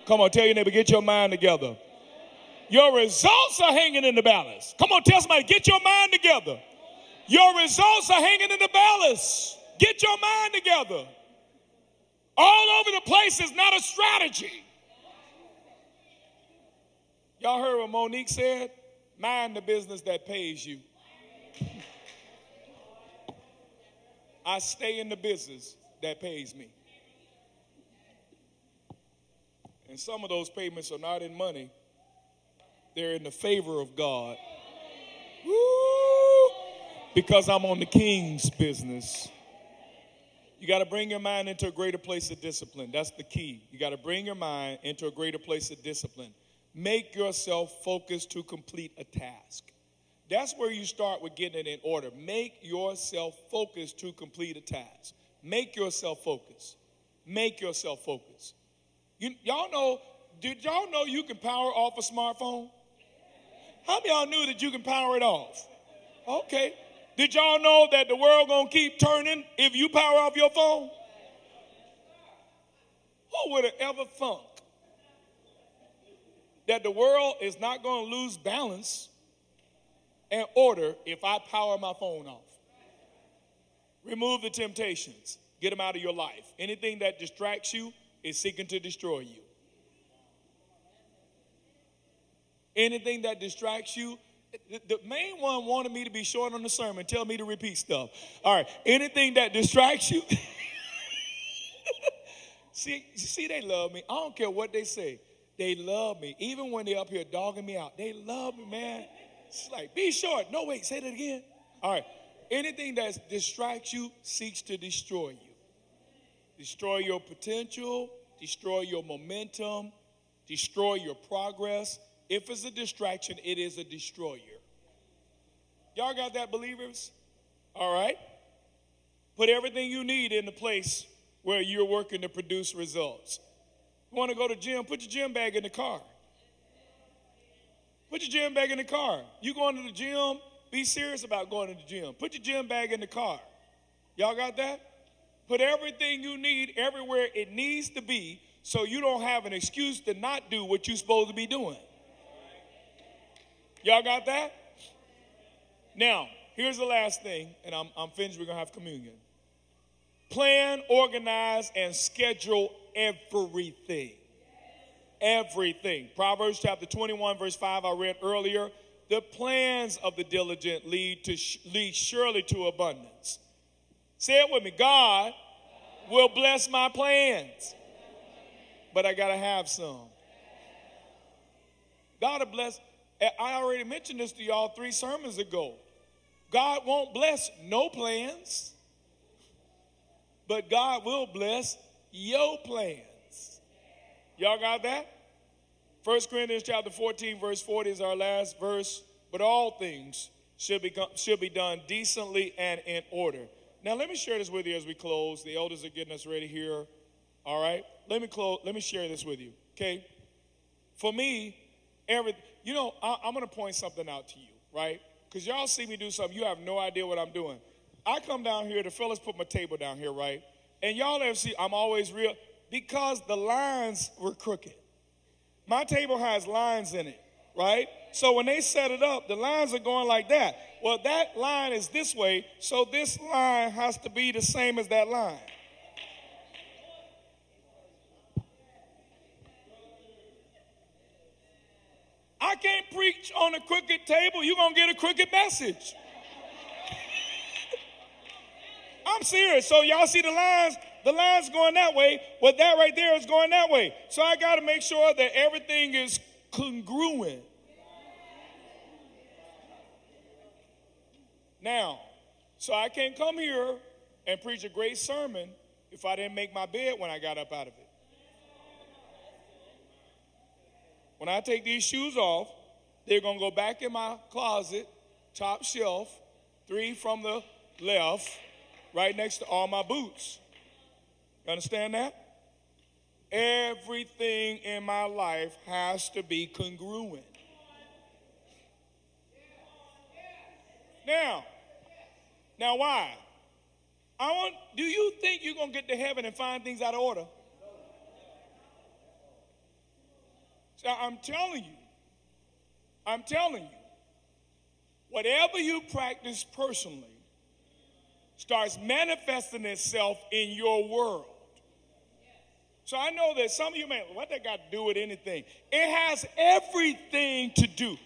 Come on, tell your neighbor, get your mind together. Your results are hanging in the balance. Come on, tell somebody, get your mind together. Your results are hanging in the balance. Get your mind together. All over the place is not a strategy. Y'all heard what Monique said? Mind the business that pays you. I stay in the business that pays me. And some of those payments are not in money. They're in the favor of God. Woo! Because I'm on the King's business. You got to bring your mind into a greater place of discipline. That's the key. You got to bring your mind into a greater place of discipline. Make yourself focus to complete a task. That's where you start with getting it in order. Make yourself focus to complete a task. Make yourself focus. Make yourself focus. Y'all know, did y'all know you can power off a smartphone? How many of y'all knew that you can power it off? Okay. Did y'all know that the world gonna keep turning if you power off your phone? Who would have ever thunk that the world is not gonna lose balance and order if I power my phone off? Remove the temptations. Get them out of your life. Anything that distracts you is seeking to destroy you. Anything that distracts you, the main one wanted me to be short on the sermon, tell me to repeat stuff. All right, anything that distracts you. See, they love me. I don't care what they say. They love me. Even when they're up here dogging me out, they love me, man. It's like, be short. No, wait, say that again. All right, anything that distracts you seeks to destroy you. Destroy your potential, destroy your momentum, destroy your progress. If it's a distraction, it is a destroyer. Y'all got that, believers? All right. Put everything you need in the place where you're working to produce results. You want to go to the gym? Put your gym bag in the car. Put your gym bag in the car. You going to the gym? Be serious about going to the gym. Put your gym bag in the car. Y'all got that? Put everything you need everywhere it needs to be so you don't have an excuse to not do what you're supposed to be doing. Y'all got that? Now, here's the last thing, and I'm finished. We're going to have communion. Plan, organize, and schedule everything. Everything. Proverbs chapter 21, verse 5, I read earlier. The plans of the diligent lead surely to abundance. Say it with me. God will bless my plans, but I got to have some. God will bless. I already mentioned this to y'all 3 sermons ago. God won't bless no plans, but God will bless your plans. Y'all got that? 1 Corinthians chapter 14, verse 40 is our last verse. But all things should be done decently and in order. Now, let me share this with you as we close. The elders are getting us ready here. All right? Let me share this with you, okay? For me, I'm going to point something out to you, right? Because y'all see me do something. You have no idea what I'm doing. I come down here. The fellas put my table down here, right? And y'all ever see, I'm always real. Because the lines were crooked. My table has lines in it, right? So when they set it up, the lines are going like that. Well, that line is this way, so this line has to be the same as that line. I can't preach on a crooked table. You're going to get a crooked message. I'm serious. So y'all see the lines? The line's going that way. Well, that right there is going that way. So I got to make sure that everything is congruent. Now, So I can't come here and preach a great sermon if I didn't make my bed when I got up out of it. When I take these shoes off, they're going to go back in my closet, top shelf, 3 from the left, right next to all my boots. You understand that? Everything in my life has to be congruent. Now why? Do you think you're going to get to heaven and find things out of order? So I'm telling you, whatever you practice personally starts manifesting itself in your world. So I know that some of you may, what that got to do with anything? It has everything to do.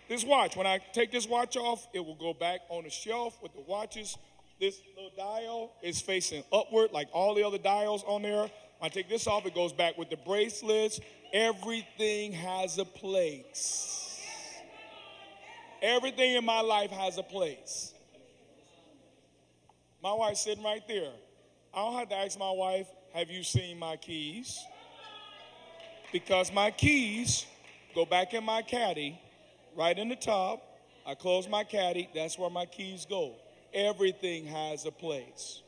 This watch, when I take this watch off, it will go back on the shelf with the watches. This little dial is facing upward like all the other dials on there. When I take this off, it goes back with the bracelets. Everything has a place. Everything in my life has a place. My wife's sitting right there. I don't have to ask my wife, have you seen my keys? Because my keys go back in my caddy, right in the top. I close my caddy, that's where my keys go. Everything has a place.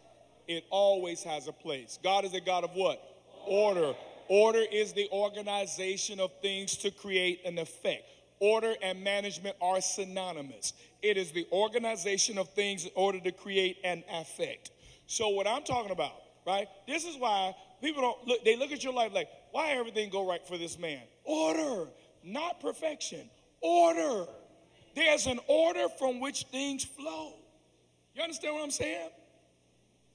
It always has a place. God is a God of what? Order. Order is the organization of things to create an effect. Order and management are synonymous. It is the organization of things in order to create an effect. So what I'm talking about, right? This is why people don't look, they look at your life like, why everything go right for this man? Order, not perfection. Order. There's an order from which things flow. You understand what I'm saying?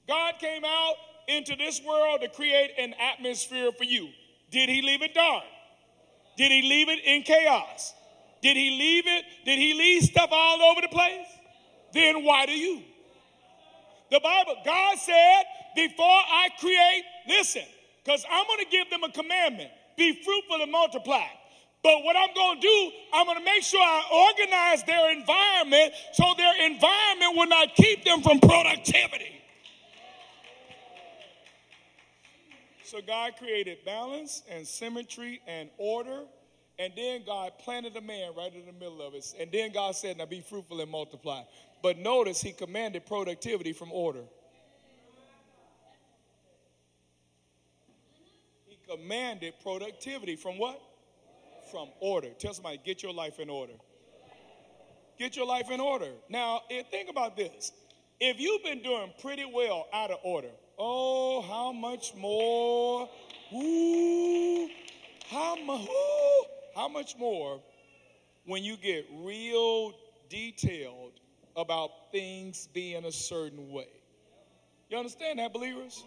God came out into this world to create an atmosphere for you. Did he leave it dark? Did he leave it in chaos? Did he leave stuff all over the place? Then why do you? The Bible, God said, before I create, listen, because I'm going to give them a commandment, be fruitful and multiply. But what I'm going to do, I'm going to make sure I organize their environment so their environment will not keep them from productivity. So God created balance and symmetry and order, and then God planted a man right in the middle of it. And then God said, now be fruitful and multiply. But notice he commanded productivity from order. He commanded productivity from what? From order. Tell somebody, get your life in order. Get your life in order. Now, think about this. If you've been doing pretty well out of order, oh, how much more? How much more when you get real detailed about things being a certain way? You understand that, believers?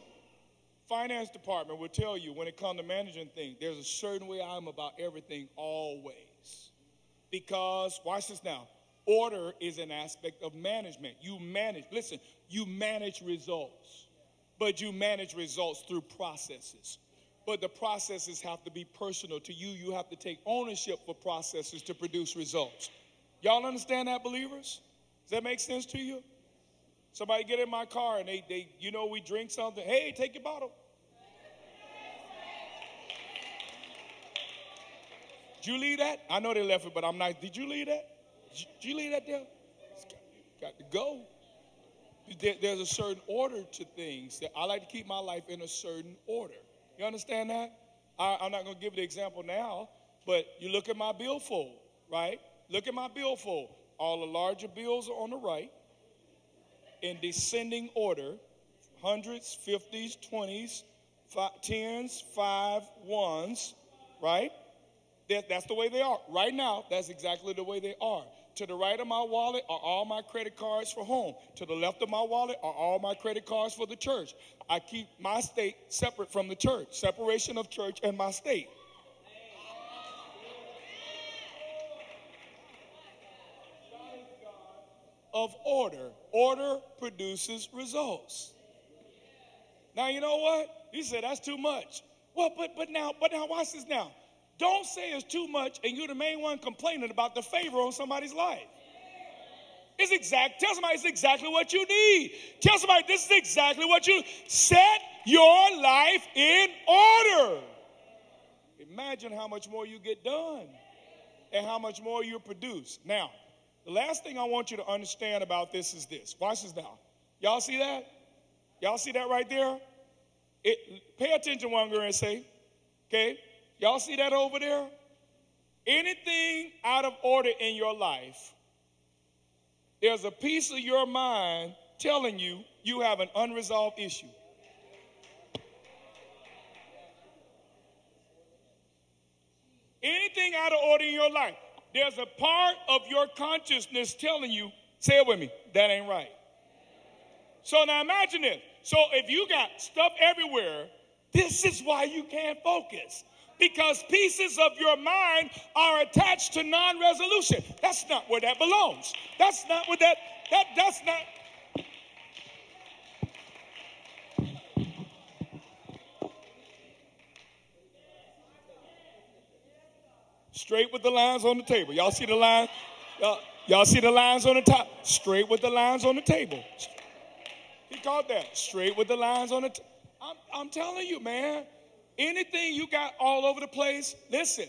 Finance department will tell you when it comes to managing things, there's a certain way I'm about everything always. Because, watch this now, order is an aspect of management. You manage results. But you manage results through processes. But the processes have to be personal to you. You have to take ownership for processes to produce results. Y'all understand that, believers? Does that make sense to you? Somebody get in my car and they we drink something. Hey, take your bottle. Did you leave that? I know they left it, but I'm not. Did you leave that? Did you leave that there? It's got to go. There's a certain order to things that I like to keep my life in a certain order. You understand that? I'm not going to give the example now, but you look at my billfold, right? Look at my billfold. All the larger bills are on the right in descending order, hundreds, 50s, 20s, 10s, 5, 1s, right? That's the way they are. Right now, that's exactly the way they are. To the right of my wallet are all my credit cards for home. To the left of my wallet are all my credit cards for the church. I keep my state separate from the church. Separation of church and my state. Of order. Order produces results. Now, you know what? He said that's too much. Well, but now watch this now. Don't say it's too much and you're the main one complaining about the favor on somebody's life. Tell somebody it's exactly what you need. Tell somebody this is exactly what you set your life in order. Imagine how much more you get done and how much more you produce. Now, the last thing I want you to understand about this is this. Watch this now. Y'all see that? Y'all see that right there? Pay attention to what I'm going to say. Okay? Y'all see that over there? Anything out of order in your life, there's a piece of your mind telling you you have an unresolved issue. Anything out of order in your life, there's a part of your consciousness telling you, say it with me, that ain't right. So now imagine this. So if you got stuff everywhere, this is why you can't focus. Because pieces of your mind are attached to non-resolution. That's not where that belongs. That's not what that's not. Straight with the lines on the table. Y'all see the line? Y'all see the lines on the top? Straight with the lines on the table. He called that. Straight with the lines on the table. I'm telling you, man. Anything you got all over the place, listen,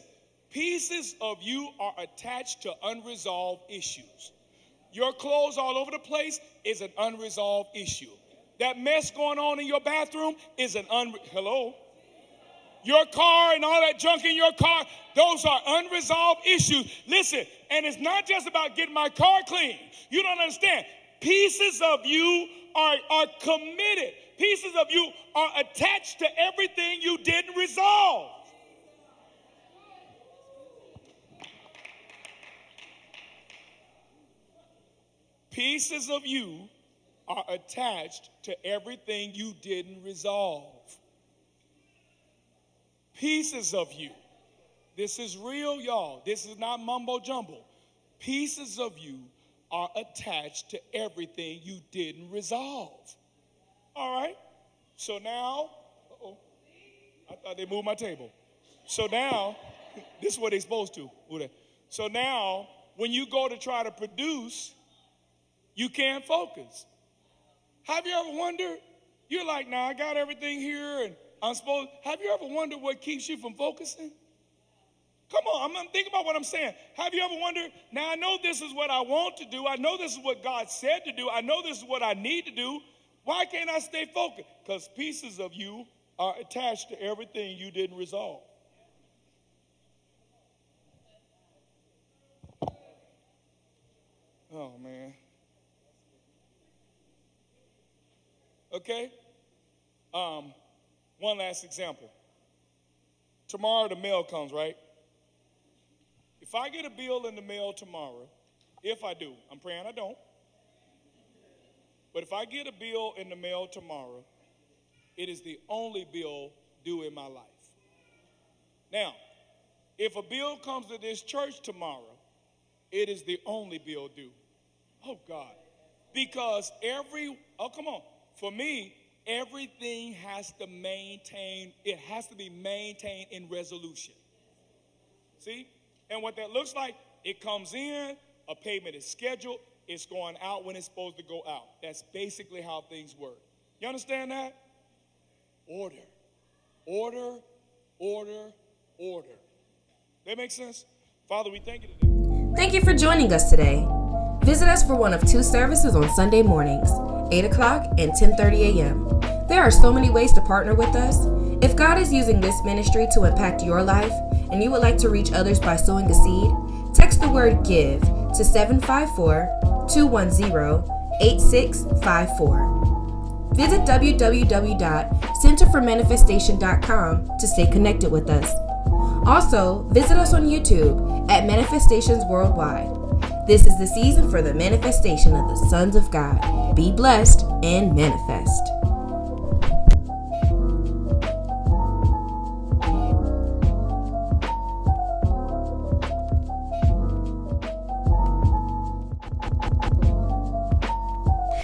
pieces of you are attached to unresolved issues. Your clothes all over the place is an unresolved issue. That mess going on in your bathroom is hello? Your car and all that junk in your car, those are unresolved issues. Listen, and it's not just about getting my car clean. You don't understand. Pieces of you are committed. Pieces of you are attached to everything you didn't resolve. Pieces of you are attached to everything you didn't resolve. Pieces of you. This is real, y'all. This is not mumbo jumbo. Pieces of you are attached to everything you didn't resolve. All right. So now, I thought they moved my table. So now, this is what they're supposed to. So now, when you go to try to produce, you can't focus. Have you ever wondered? You're like, nah, I got everything here, and have you ever wondered what keeps you from focusing? Come on, I'm thinking about what I'm saying. Have you ever wondered, now I know this is what I want to do. I know this is what God said to do. I know this is what I need to do. Why can't I stay focused? Because pieces of you are attached to everything you didn't resolve. Oh, man. Okay? One last example. Tomorrow the mail comes, right? If I get a bill in the mail tomorrow, if I do, I'm praying I don't. But if I get a bill in the mail tomorrow, it is the only bill due in my life. Now, if a bill comes to this church tomorrow, it is the only bill due. Oh, God. Because for me, everything has to be maintained in resolution. See? And what that looks like, it comes in, a payment is scheduled, it's going out when it's supposed to go out. That's basically how things work. You understand that? Order. Order, order, order. That makes sense? Father, we thank you today. Thank you for joining us today. Visit us for one of 2 services on Sunday mornings, 8 o'clock and 10:30 a.m. There are so many ways to partner with us. If God is using this ministry to impact your life and you would like to reach others by sowing a seed, text the word GIVE to 754-210-8654. Visit www.centerformanifestation.com to stay connected with us. Also, visit us on YouTube at Manifestations Worldwide. This is the season for the manifestation of the sons of God. Be blessed and manifest.